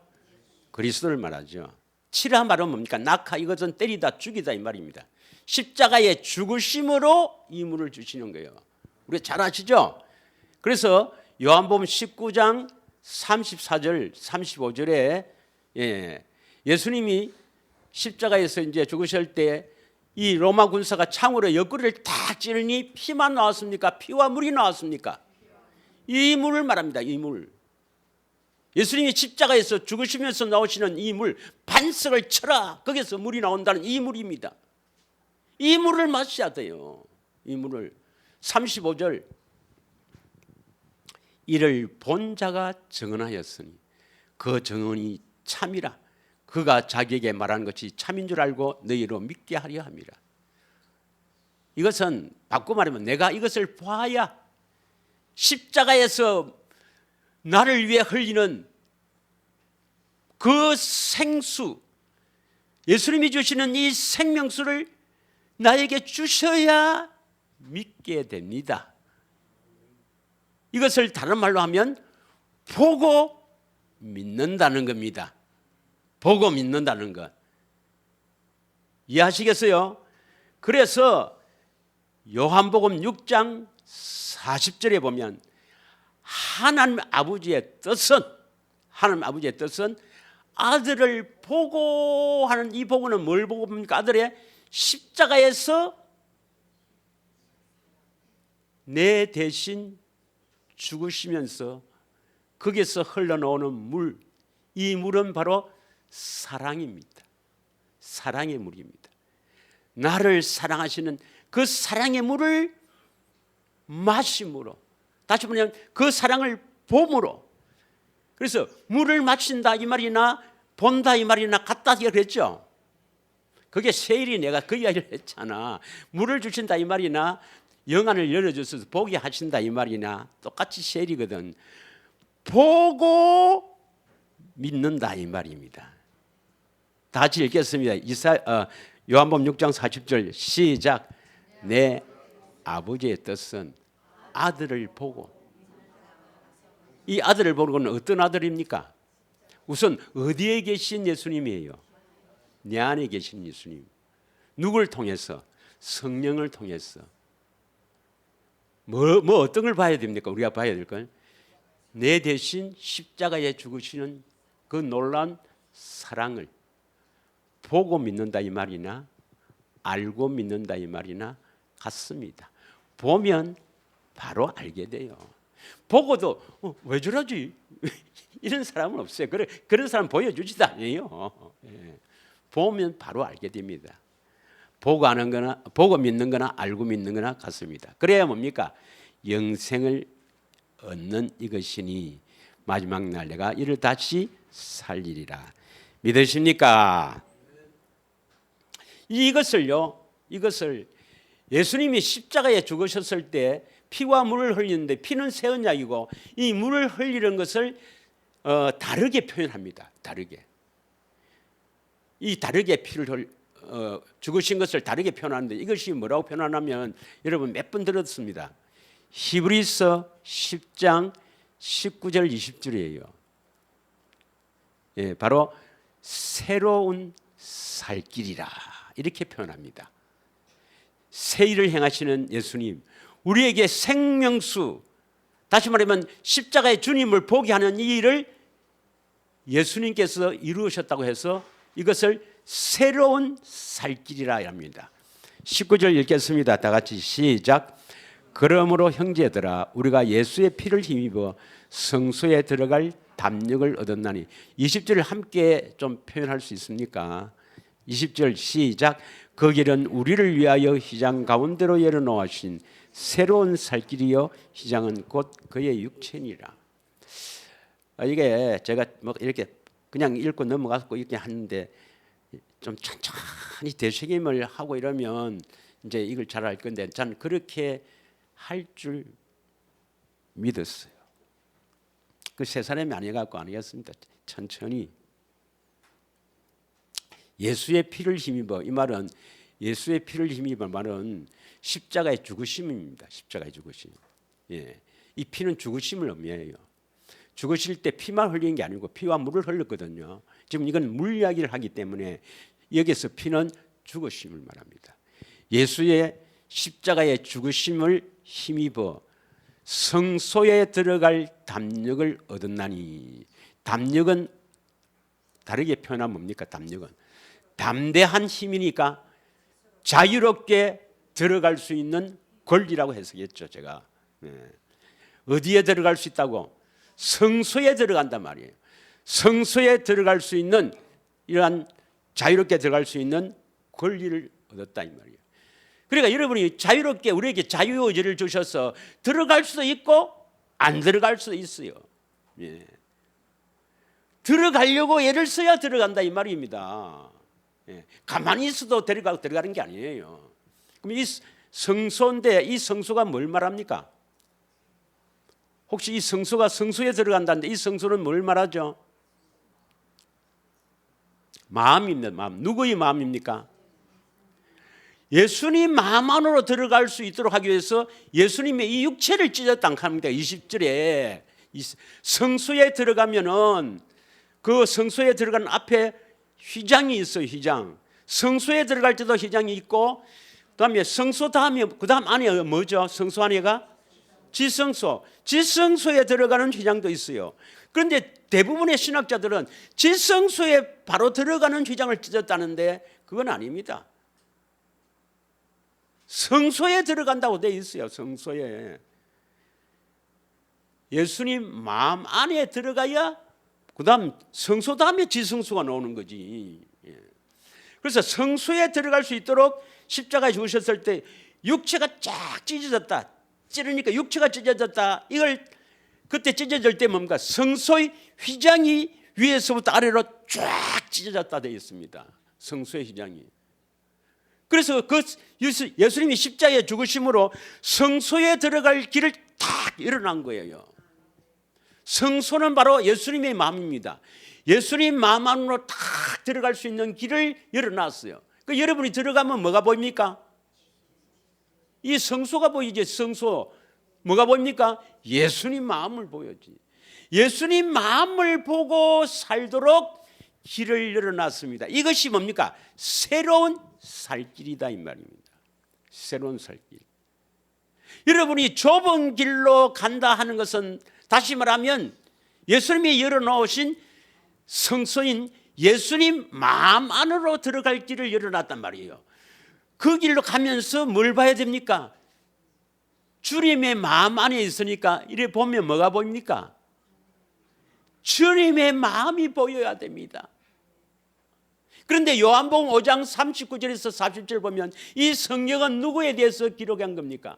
그리스도를 말하죠. 치라 말은 뭡니까? 낙하, 이것은 때리다 죽이다 이 말입니다. 십자가의 죽으심으로 이 물을 주시는 거예요. 우리가 잘 아시죠? 그래서 요한복음 19장 34절 35절에 예수님이 십자가에서 이제 죽으실 때 이 로마 군사가 창으로 옆구리를 다 찌르니 피만 나왔습니까? 피와 물이 나왔습니까? 이 물을 말합니다. 이 물. 예수님이 십자가에서 죽으시면서 나오시는 이 물, 반석을 쳐라. 거기서 물이 나온다는 이 물입니다. 이 물을 마셔야 돼요. 이 물을. 35절. 이를 본 자가 증언하였으니 그 증언이 참이라. 그가 자기에게 말한 것이 참인 줄 알고 너희로 믿게 하려 함이라. 이것은 바꿔 말하면 내가 이것을 봐야 십자가에서 나를 위해 흘리는 그 생수, 예수님이 주시는 이 생명수를 나에게 주셔야 믿게 됩니다. 이것을 다른 말로 하면 보고 믿는다는 겁니다. 보고 믿는다는 것. 이해하시겠어요? 그래서 요한복음 6장 40절에 보면 하나님 아버지의 뜻은 아들을 보고 하는 이 보고는 뭘 보고 봅니까? 아들의 십자가에서 내 대신 죽으시면서 거기서 흘러나오는 물, 이 물은 바로 사랑입니다. 사랑의 물입니다. 나를 사랑하시는 그 사랑의 물을 마심으로, 다시 보면 그 사랑을 봄으로. 그래서 물을 마신다 이 말이나 본다 이 말이나 같다 그랬죠. 그게 세일이 내가 그 이야기를 했잖아. 물을 주신다 이 말이나 영안을 열어주셔서 보게 하신다 이 말이나 똑같이 세일이거든. 보고 믿는다 이 말입니다. 다 같이 읽겠습니다. 요한복음 6장 40절 시작. 내 아버지의 뜻은 아들을 보고. 이 아들을 보는 건 어떤 아들입니까? 우선 어디에 계신 예수님이에요? 내 안에 계신 예수님. 누굴 통해서? 성령을 통해서. 뭐 어떤 걸 봐야 됩니까? 우리가 봐야 될 건 내 대신 십자가에 죽으시는 그 놀라운 사랑을 보고 믿는다 이 말이나 알고 믿는다 이 말이나 같습니다. 보면 바로 알게 돼요. 보고도 왜 저러지? 이런 사람은 없어요. 그런 사람 보여주지도 않아요. 보면 바로 알게 됩니다. 보고 믿는 거나 알고 믿는 거나 같습니다. 그래야 뭡니까? 영생을 얻는 이것이니 마지막 날 내가 이를 다시 살리리라. 믿으십니까? 이것을 예수님이 십자가에 죽으셨을 때 피와 물을 흘리는데 피는 새 언약이고 이 물을 흘리는 것을 다르게 표현합니다. 다르게. 이 다르게 피를 죽으신 것을 다르게 표현하는데 이것이 뭐라고 표현하냐면 여러분 몇 번 들었습니다. 히브리서 10장 19절 20절이에요. 예, 바로 새로운 살길이라 이렇게 표현합니다. 새 일을 행하시는 예수님, 우리에게 생명수, 다시 말하면 십자가의 주님을 보게 하는 이 일을 예수님께서 이루셨다고 해서 이것을 새로운 살 길이라 합니다. 19절 읽겠습니다. 다 같이 시작. 그러므로 형제들아 우리가 예수의 피를 힘입어 성소에 들어갈 담력을 얻었나니. 20절을 함께 좀 표현할 수 있습니까? 20절 시작. 그 길은 우리를 위하여 휘장 가운데로 열어놓으신 새로운 살 길이요 휘장은 곧 그의 육체니라. 이게 제가 뭐 이렇게 그냥 읽고 넘어가고 이렇게 하는데 좀 천천히 되새김을 하고 이러면 이제 이걸 잘 알 건데 저는 그렇게 할 줄 믿었어요. 그 세 사람이 아니갖고 아니었습니다. 천천히 예수의 피를 힘입어. 이 말은 예수의 피를 힘입어 말은 십자가의 죽으심입니다. 십자가의 죽으심. 예, 이 피는 죽으심을 의미해요. 죽으실 때 피만 흘린 게 아니고 피와 물을 흘렸거든요. 지금 이건 물 이야기를 하기 때문에 여기서 피는 죽으심을 말합니다. 예수의 십자가의 죽으심을 힘입어 성소에 들어갈 담력을 얻었나니. 담력은 다르게 표현하면 뭡니까? 담력은 담대한 힘이니까 자유롭게 들어갈 수 있는 권리라고 해석했죠. 제가 어디에 들어갈 수 있다고? 성소에 들어간단 말이에요. 성소에 들어갈 수 있는 이러한 자유롭게 들어갈 수 있는 권리를 얻었다 이 말이에요. 그러니까 여러분이 자유롭게 우리에게 자유의지를 주셔서 들어갈 수도 있고 안 들어갈 수도 있어요. 예. 들어가려고 애를 써야 들어간다 이 말입니다. 예. 가만히 있어도 들어가는 게 아니에요. 그럼 이 성소인데 이 성소가 뭘 말합니까? 혹시 이 성소가 성소에 들어간다는데 이 성소는 뭘 말하죠? 마음입니다. 마음. 누구의 마음입니까? 예수님 마음 안으로 들어갈 수 있도록 하기 위해서 예수님의 이 육체를 찢었다 합니다. 20절에 성소에 들어가면은 그 성소에 들어가는 앞에 휘장이 있어요. 휘장. 성소에 들어갈 때도 휘장이 있고 그다음에 성소 다음에 그다음 안에 뭐죠? 성소 안에가 지성소. 지성소에 들어가는 휘장도 있어요. 그런데 대부분의 신학자들은 지성소에 바로 들어가는 휘장을 찢었다는데 그건 아닙니다. 성소에 들어간다고 되어 있어요. 성소에. 예수님 마음 안에 들어가야 그다음 성소 다음에 지성소가 나오는 거지. 그래서 성소에 들어갈 수 있도록 십자가에 죽으셨을 때 육체가 쫙 찢어졌다. 찌르니까 육체가 찢어졌다. 이걸 그때 찢어질 때 뭡니까? 성소의 휘장이 위에서부터 아래로 쫙 찢어졌다 되어 있습니다. 성소의 휘장이. 그래서 그 예수님이 십자가에 죽으심으로 성소에 들어갈 길을 탁 열어난 거예요. 성소는 바로 예수님의 마음입니다. 예수님 마음 안으로 탁 들어갈 수 있는 길을 열어놨어요. 그 여러분이 들어가면 뭐가 보입니까? 이 성소가 보이지. 성소 뭐가 보입니까? 예수님 마음을 보여지. 예수님 마음을 보고 살도록 길을 열어놨습니다. 이것이 뭡니까? 새로운 살길이다 이 말입니다. 새로운 살길. 여러분이 좁은 길로 간다 하는 것은 다시 말하면 예수님이 열어놓으신 성소인 예수님 마음 안으로 들어갈 길을 열어놨단 말이에요. 그 길로 가면서 뭘 봐야 됩니까? 주님의 마음 안에 있으니까 이래 보면 뭐가 보입니까? 주님의 마음이 보여야 됩니다. 그런데 요한복음 5장 39절에서 40절 보면 이 성경은 누구에 대해서 기록한 겁니까?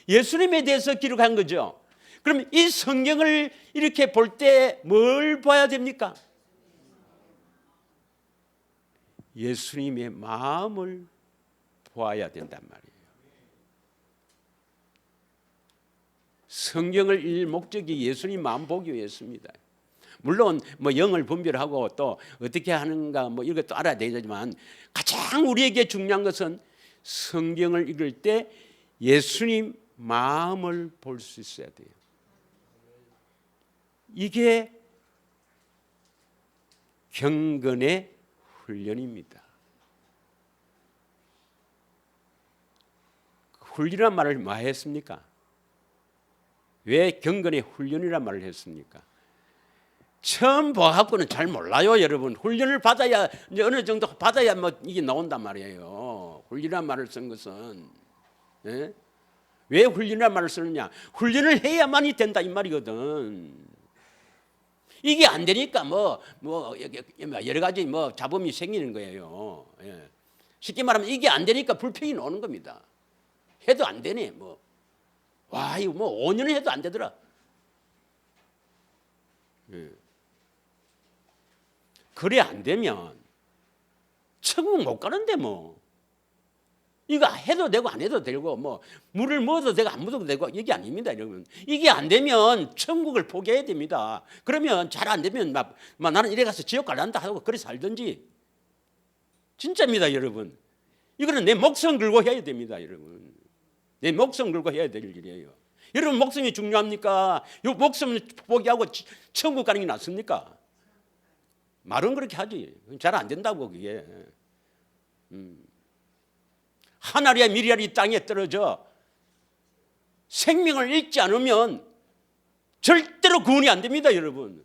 예수님에 대해서 기록한 거죠. 그럼 이 성경을 이렇게 볼 때 뭘 봐야 됩니까? 예수님의 마음을 보아야 된단 말이에요. 성경을 읽을 목적이 예수님 마음 보기 위해서입니다. 물론 뭐 영을 분별하고 또 어떻게 하는가 뭐 이것도 알아야 되지만 가장 우리에게 중요한 것은 성경을 읽을 때 예수님 마음을 볼 수 있어야 돼요. 이게 경건의 훈련입니다. 훈련이란 말을 뭐 했습니까? 왜 경건의 훈련이란 말을 했습니까? 처음 봐갖고는 잘 몰라요, 여러분. 훈련을 받아야 이제 어느 정도 받아야 뭐 이게 나온단 말이에요. 훈련이란 말을 쓴 것은 예? 왜 훈련이란 말을 쓰느냐? 훈련을 해야만이 된다 이 말이거든. 이게 안 되니까 뭐 여러 가지 뭐 잡음이 생기는 거예요. 예. 쉽게 말하면 이게 안 되니까 불평이 나오는 겁니다. 해도 안 되네 뭐. 와 이거 뭐 5년 해도 안 되더라. 예. 그래 안 되면 천국 못 가는데 뭐. 이거 해도 되고 안 해도 되고 뭐 물을 먹어도 되고 안 먹어도 되고 이게 아닙니다, 여러분. 이게 안 되면 천국을 포기해야 됩니다. 그러면 잘 안 되면 막 나는 이래 가서 지옥 갈란다 하고 그래 살든지. 진짜입니다, 여러분. 이거는 내 목숨 걸고 해야 됩니다, 여러분. 내 목숨 걸고 해야 될 일이에요. 여러분 목숨이 중요합니까? 요 목숨 포기하고 천국 가는 게 낫습니까? 말은 그렇게 하지. 잘 안 된다고 그게. 한 알이야 미리알이 땅에 떨어져 생명을 잃지 않으면 절대로 구원이 안 됩니다, 여러분.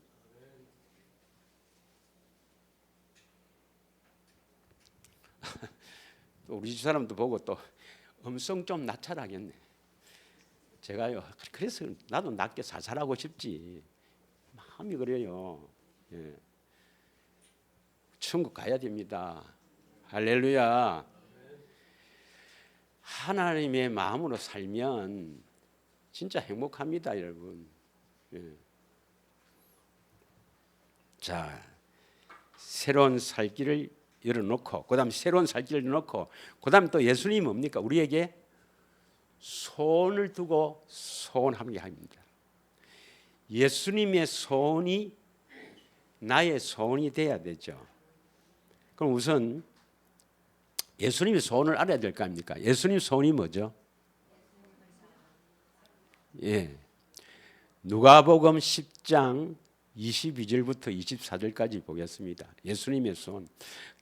우리 집 사람도 보고 또 음성 좀 낮춰라겠네. 제가요, 그래서 나도 낮게 살살하고 싶지. 마음이 그래요. 예. 천국 가야 됩니다. 할렐루야. 하나님의 마음으로 살면 진짜 행복합니다, 여러분. 예. 자, 새로운 살 길을 열어놓고, 그다음 새로운 살 길을 넣고, 그다음 또 예수님이 뭡니까? 우리에게 소원을 두고 소원하게 합니다. 예수님의 소원이 나의 소원이 돼야 되죠. 그럼 우선 예수님의 소원을 알아야 될 거 아닙니까? 예수님 소원이 뭐죠? 예. 누가복음 10장 22절부터 24절까지 보겠습니다. 예수님의 소원.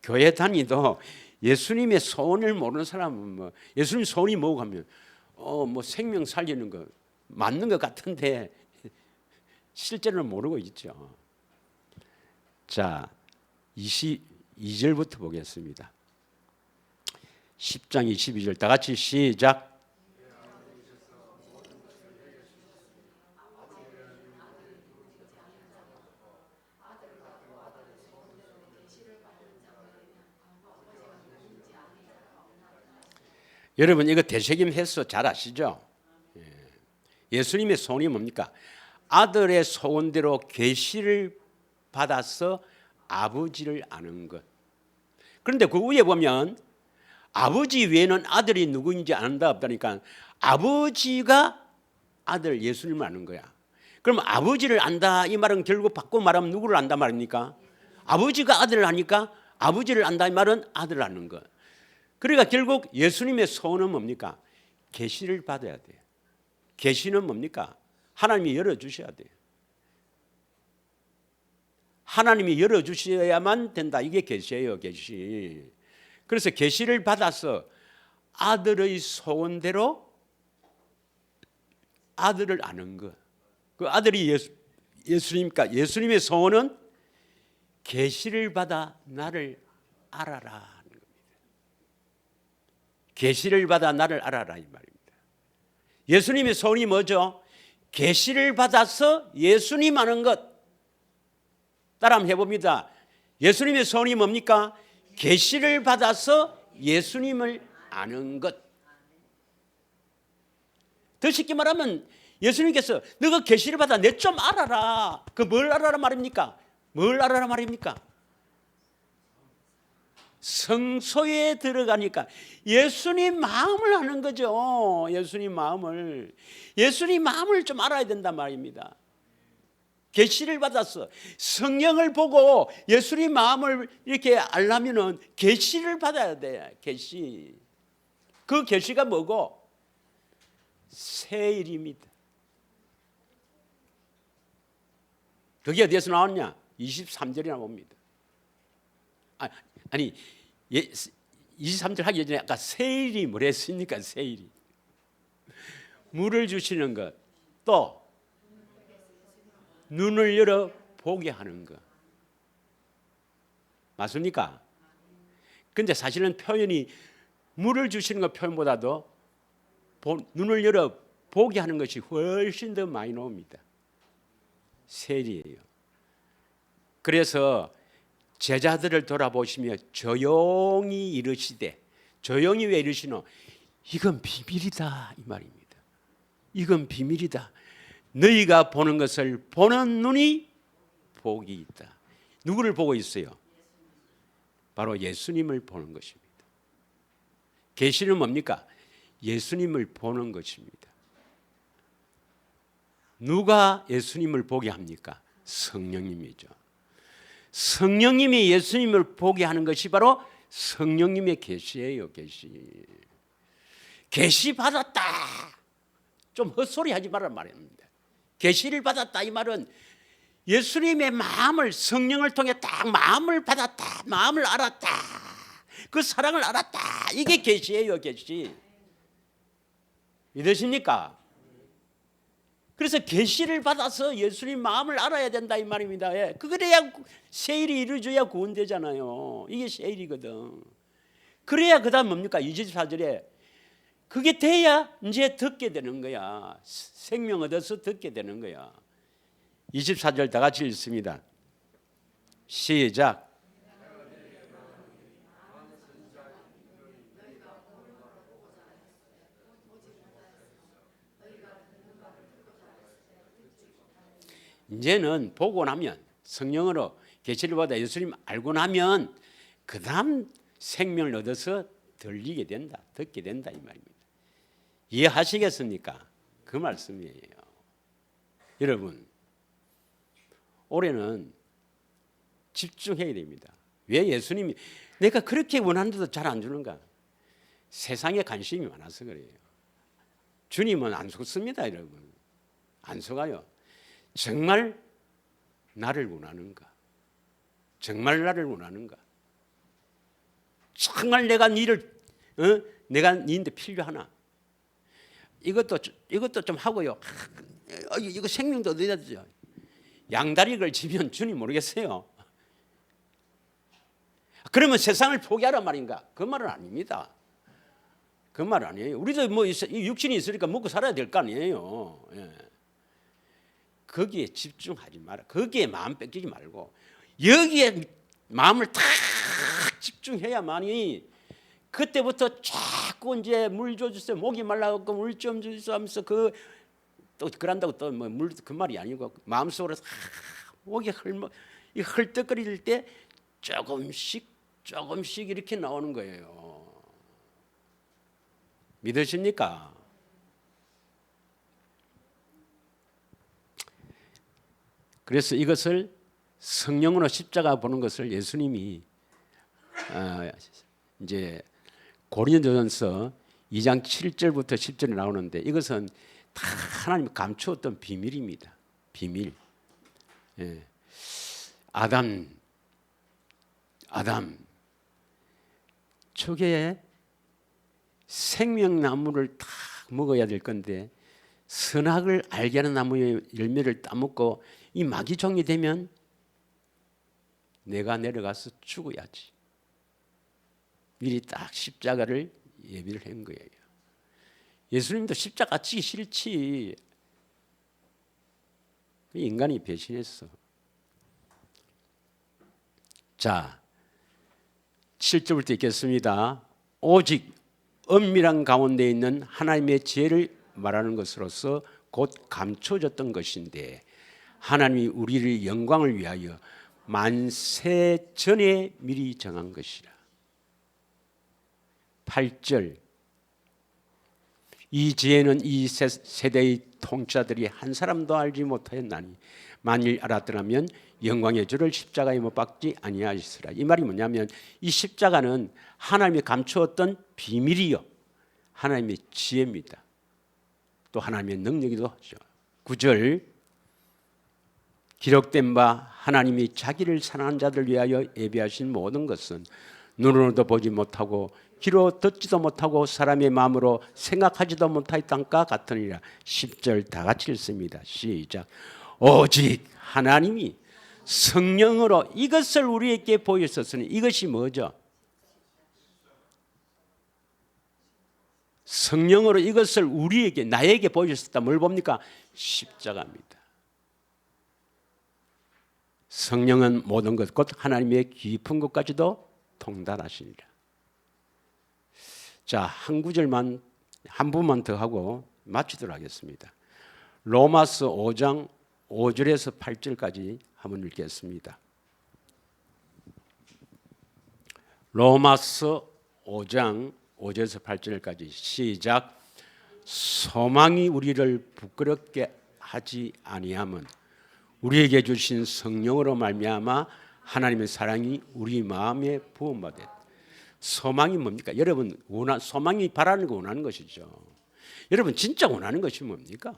교회 다니도 예수님의 소원을 모르는 사람은 뭐 예수님 소원이 뭐고 하면 뭐 생명 살리는 거 맞는 것 같은데 실제로는 모르고 있죠. 자, 22절부터 보겠습니다. 10장 22절 다 같이 시작. 여러분 이거 되새김해서 잘 아시죠? 예수님의 소원이 뭡니까? 아들의 소원대로 계시를 받아서 아버지를 아는 것. 그런데 그 위에 보면 아버지 외에는 아들이 누구인지 안다 없다니까 아버지가 아들 예수님을 아는 거야. 그럼 아버지를 안다 이 말은 결국 바꿔 말하면 누구를 안다 말입니까? 아버지가 아들을 아니까 아버지를 안다 이 말은 아들을 아는 것. 그러니까 결국 예수님의 소원은 뭡니까? 계시를 받아야 돼요. 계시는 뭡니까? 하나님이 열어주셔야 돼요. 하나님이 열어주셔야만 된다. 이게 계시예요, 계시. 그래서 계시를 받아서 아들의 소원대로 아들을 아는 것. 그 아들이 예수님이니까 예수님의 소원은 계시를 받아 나를 알아라 하는 겁니다. 계시를 받아 나를 알아라 이 말입니다. 예수님의 소원이 뭐죠? 계시를 받아서 예수님 아는 것. 따라 한번 해봅니다. 예수님의 소원이 뭡니까? 계시를 받아서 예수님을 아는 것. 더 쉽게 말하면 예수님께서 너가 계시를 받아 내 좀 알아라. 그 뭘 알아라 말입니까? 뭘 알아라 말입니까? 성소에 들어가니까 예수님 마음을 아는 거죠. 예수님 마음을. 예수님 마음을 좀 알아야 된단 말입니다. 계시를 받았어. 성령을 보고 예수님 마음을 이렇게 알려면은 계시를 받아야 돼. 계시. 그 계시가 뭐고? 새 일입니다. 그게 어디에서 나왔냐? 23절이나 봅니다. 아니 23절 하기 전에 아까 새 일이 뭐랬습니까? 새 일이. 물을 주시는 것. 또 눈을 열어 보게 하는 거. 맞습니까? 근데 사실은 표현이 물을 주시는 것 표현보다도 눈을 열어 보게 하는 것이 훨씬 더 많이 나옵니다. 세리예요. 그래서 제자들을 돌아보시며 조용히 이르시되, 조용히 왜 이르시노? 이건 비밀이다 이 말입니다. 이건 비밀이다. 너희가 보는 것을 보는 눈이 복이 있다. 누구를 보고 있어요? 바로 예수님을 보는 것입니다. 계시는 뭡니까? 예수님을 보는 것입니다. 누가 예수님을 보게 합니까? 성령님이죠. 성령님이 예수님을 보게 하는 것이 바로 성령님의 계시예요. 계시 받았다. 좀 헛소리 하지 말란 말입니다. 계시를 받았다 이 말은 예수님의 마음을, 성령을 통해 딱 마음을 받았다, 마음을 알았다, 그 사랑을 알았다. 이게 계시예요. 계시. 믿으십니까? 그래서 계시를 받아서 예수님 마음을 알아야 된다 이 말입니다. 예. 그래야 세일이 이루어져야 구원되잖아요. 이게 세일이거든. 그래야 그 다음 뭡니까? 24절에 그게 돼야 이제 듣게 되는 거야. 생명 얻어서 듣게 되는 거야. 24절 다 같이 읽습니다. 시작. 이제는 보고 나면, 성령으로 계시를 받아 예수님 알고 나면 그 다음 생명을 얻어서 들리게 된다, 듣게 된다 이 말입니다. 이해하시겠습니까? 그 말씀이에요. 여러분, 올해는 집중해야 됩니다. 왜 예수님이 내가 그렇게 원하는데도 잘 안 주는가? 세상에 관심이 많아서 그래요. 주님은 안 속습니다, 여러분. 안 속아요. 정말 나를 원하는가? 정말 나를 원하는가? 정말 내가 내가 니한테 필요하나? 이것도 좀 하고요. 이거 생명도 얻어야 되죠. 양다리 걸치면 주님 모르겠어요. 그러면 세상을 포기하란 말인가? 그 말은 아닙니다. 그 말 아니에요. 우리도 뭐 육신이 있으니까 먹고 살아야 될 거 아니에요. 예. 거기에 집중하지 마라. 거기에 마음 뺏기지 말고 여기에 마음을 탁 집중해야만이 그때부터 자꾸 이제 물 줘주세요. 목이 말라갖고 물 좀 주세요 하면서 또 그런다고 또 뭐 물 그 말이 아니고 마음속으로 목이 헐떡거릴 때 조금씩 이렇게 나오는 거예요. 믿으십니까? 그래서 이것을 성령으로 십자가 보는 것을 예수님이 이제 고린도전서 2장 7절부터 10절에 나오는데 이것은 다 하나님이 감추었던 비밀입니다. 비밀. 예. 아담 저게 생명나무를 다 먹어야 될 건데 선악을 알게 하는 나무의 열매를 따먹고 이 마귀종이 되면 내가 내려가서 죽어야지. 미리 딱 십자가를 예비를 한 거예요. 예수님도 십자가 지기 싫지. 인간이 배신했어. 자, 7절부터 읽겠습니다. 오직 엄밀한 가운데 있는 하나님의 지혜를 말하는 것으로서 곧 감춰졌던 것인데 하나님이 우리를 영광을 위하여 만세 전에 미리 정한 것이라. 8절 이 지혜는 이 세대의 통치자들이 한 사람도 알지 못하였나니 만일 알았더라면 영광의 주를 십자가에 못 박지 아니하시리라. 이 말이 뭐냐면 이 십자가는 하나님이 감추었던 비밀이요 하나님의 지혜입니다. 또 하나님의 능력이기도 하죠. 9절 기록된 바 하나님이 자기를 사랑하는 자들 위하여 예비하신 모든 것은 눈으로도 보지 못하고 귀로 듣지도 못하고 사람의 마음으로 생각하지도 못하였던가 같으니라. 10절 다 같이 읽습니다. 시작. 오직 하나님이 성령으로 이것을 우리에게 보여줬으니 이것이 뭐죠? 성령으로 이것을 우리에게 나에게 보여줬다. 뭘 봅니까? 십자가입니다. 성령은 모든 것 곧 하나님의 깊은 것까지도 통달하시니라. 자, 한 구절만 한 부분만 더 하고 마치도록 하겠습니다. 로마서 5장 5절에서 8절까지 한번 읽겠습니다. 로마서 5장 5절에서 8절까지 시작. 소망이 우리를 부끄럽게 하지 아니함은 우리에게 주신 성령으로 말미암아 하나님의 사랑이 우리 마음에 부음받았다. 소망이 뭡니까? 여러분 소망이 바라는 거 원하는 것이죠. 여러분 진짜 원하는 것이 뭡니까?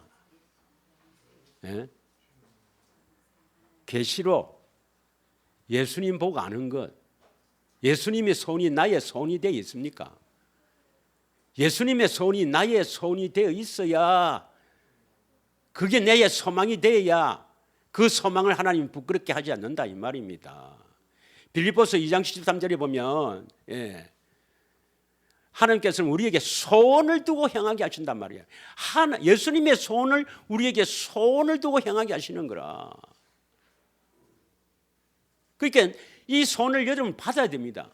예? 계시로 예수님 보고 아는 것, 예수님의 손이 나의 손이 되어 있습니까? 예수님의 손이 나의 손이 되어 있어야, 그게 내 소망이 되어야 그 소망을 하나님 부끄럽게 하지 않는다 이 말입니다. 빌립보서 2장 13절에 보면 하나님께서는 우리에게 소원을 두고 향하게 하신단 말이에요. 예수님의 소원을 우리에게 소원을 두고 향하게 하시는 거라. 그러니까 이 소원을 여러분 받아야 됩니다.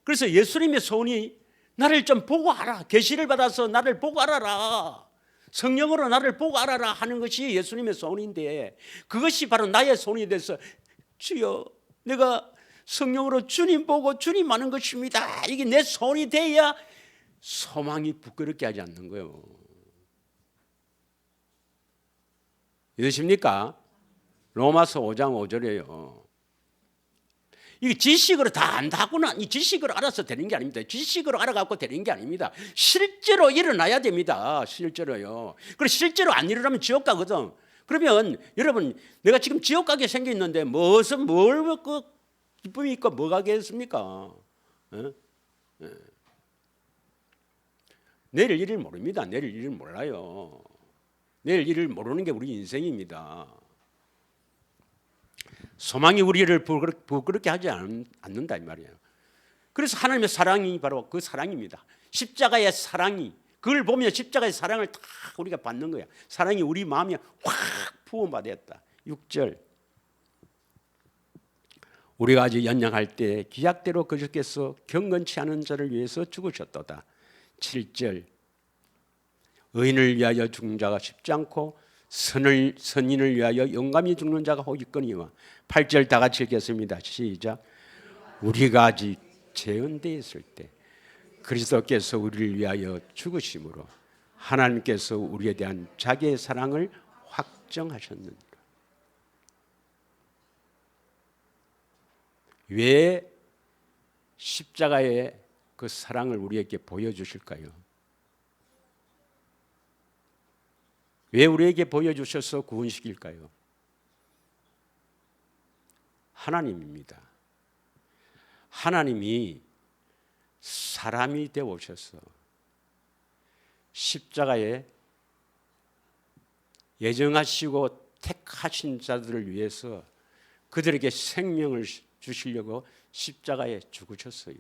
그래서 예수님의 소원이 나를 좀 보고 알아. 계시를 받아서 나를 보고 알아라. 성령으로 나를 보고 알아라 하는 것이 예수님의 소원인데, 그것이 바로 나의 소원이 돼서 주여 내가 성령으로 주님 보고 주님 아는 것입니다. 이게 내 소원이 돼야 소망이 부끄럽게 하지 않는 거예요. 이해되십니까? 로마서 5장 5절이에요. 이게 지식으로 다 안다고는, 이 지식으로 알아서 되는 게 아닙니다. 지식으로 알아갖고 되는 게 아닙니다. 실제로 일어나야 됩니다. 실제로요. 그리고 실제로 안 일어나면 지옥 가거든. 그러면 여러분, 내가 지금 지옥 가게 생겨 있는데 무슨 뭘 그 기쁨이 있고 뭐가 하겠습니까? 내일 일을 모릅니다. 내일 일을 몰라요. 내일 일을 모르는 게 우리 인생입니다. 소망이 우리를 부끄럽게 하지 않는다 이 말이에요. 그래서 하나님의 사랑이 바로 그 사랑입니다. 십자가의 사랑이, 그걸 보면 십자가의 사랑을 다 우리가 받는 거야. 사랑이 우리 마음에 확 부어받았다. 6절. 우리가 아직 연약할 때 기약대로 그저께서 경건치 않은 자를 위해서 죽으셨도다. 7절. 의인을 위하여 죽는 자가 쉽지 않고 선인을 위하여 영감히 죽는 자가 혹 있거니와. 8절 다 같이 읽겠습니다. 시작. 우리가 아직 재은되어 있을 때 그리스도께서 우리를 위하여 죽으심으로 하나님께서 우리에 대한 자기의 사랑을 확정하셨느니라. 왜 십자가의 그 사랑을 우리에게 보여주실까요? 왜 우리에게 보여주셔서 구원시킬까요? 하나님입니다. 하나님이 사람이 되어 오셔서 십자가에 예정하시고 택하신 자들을 위해서 그들에게 생명을 주시려고 십자가에 죽으셨어요.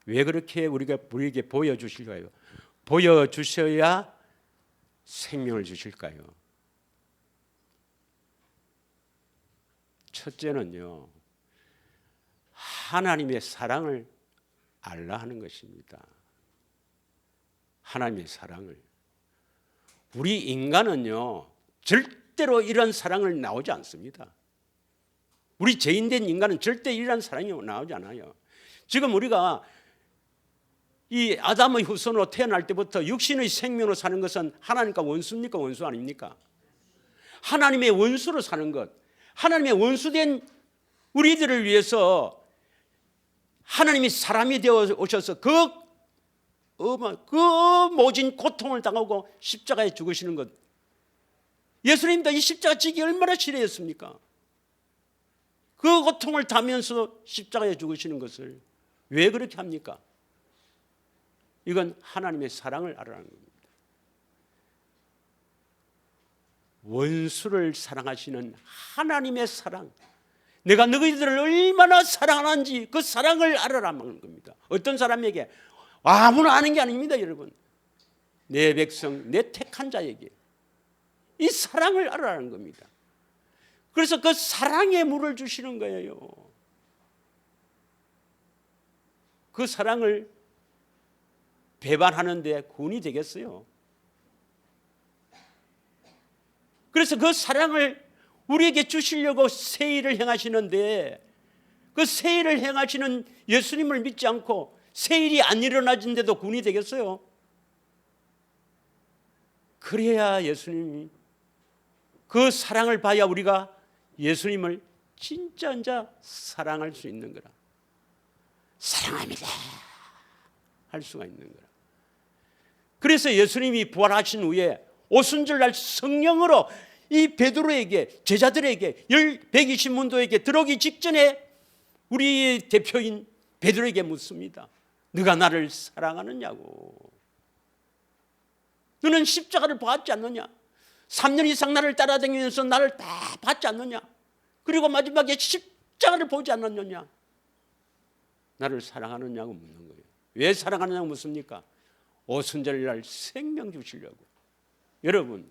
왜 그렇게 우리에게 보여주실까요? 보여주셔야 생명을 주실까요? 첫째는요, 하나님의 사랑을 알라 하는 것입니다. 하나님의 사랑을. 우리 인간은요, 절대로 이런 사랑을 나오지 않습니다. 우리 죄인된 인간은 절대 이런 사랑이 나오지 않아요. 지금 우리가 이 아담의 후손으로 태어날 때부터 육신의 생명으로 사는 것은 하나님과 원수입니까? 원수 아닙니까? 하나님의 원수로 사는 것, 하나님의 원수된 우리들을 위해서 하나님이 사람이 되어 오셔서 그 모진 고통을 당하고 십자가에 죽으시는 것, 예수님도 이 십자가 지기 얼마나 싫어했습니까? 그 고통을 타면서 십자가에 죽으시는 것을 왜 그렇게 합니까? 이건 하나님의 사랑을 알아라는 겁니다. 원수를 사랑하시는 하나님의 사랑, 내가 너희들을 얼마나 사랑하는지 그 사랑을 알아라는 겁니다. 어떤 사람에게? 아무나 아는 게 아닙니다, 여러분. 내 백성, 내 택한 자에게 이 사랑을 알아라는 겁니다. 그래서 그 사랑의 물을 주시는 거예요. 그 사랑을 배반하는데 구원이 되겠어요? 그래서 그 사랑을 우리에게 주시려고 세일을 행하시는데, 그 세일을 행하시는 예수님을 믿지 않고 세일이 안 일어나진데도 구원이 되겠어요? 그래야 예수님이, 그 사랑을 봐야 우리가 예수님을 진짜 사랑할 수 있는 거라. 사랑합니다 할 수가 있는 거라. 그래서 예수님이 부활하신 후에 오순절날 성령으로 이 베드로에게, 제자들에게, 120문도에게 들어오기 직전에 우리 대표인 베드로에게 묻습니다. 네가 나를 사랑하느냐고. 너는 십자가를 보았지 않느냐? 3년 이상 나를 따라다니면서 나를 다 봤지 않느냐? 그리고 마지막에 십자가를 보지 않았느냐? 나를 사랑하느냐고 묻는 거예요. 왜 사랑하느냐고 묻습니까? 오순절날 생명 주시려고. 여러분,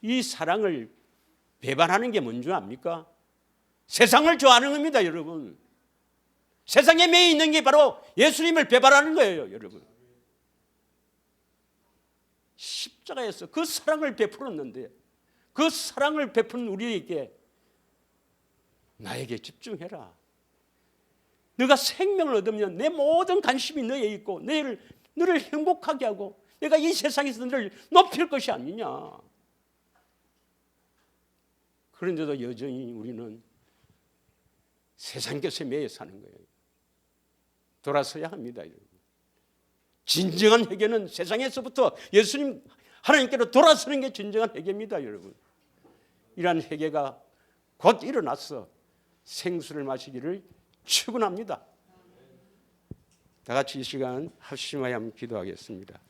이 사랑을 배반하는 게 뭔 줄 압니까? 세상을 좋아하는 겁니다, 여러분. 세상에 매여 있는 게 바로 예수님을 배반하는 거예요, 여러분. 십자가에서 그 사랑을 베풀었는데, 그 사랑을 베푼 우리에게 나에게 집중해라. 네가 생명을 얻으면 내 모든 관심이 너에 있고 너를 행복하게 하고 내가 이 세상에서 너를 높일 것이 아니냐. 그런데도 여전히 우리는 세상 것에 매여 사는 거예요. 돌아서야 합니다, 여러분. 진정한 회개는 세상에서부터 예수님 하나님께로 돌아서는 게 진정한 회개입니다, 여러분. 이러한 회개가 곧 일어나서 생수를 마시기를 축원합니다. 다 같이 이 시간 합심하여 한번 기도하겠습니다.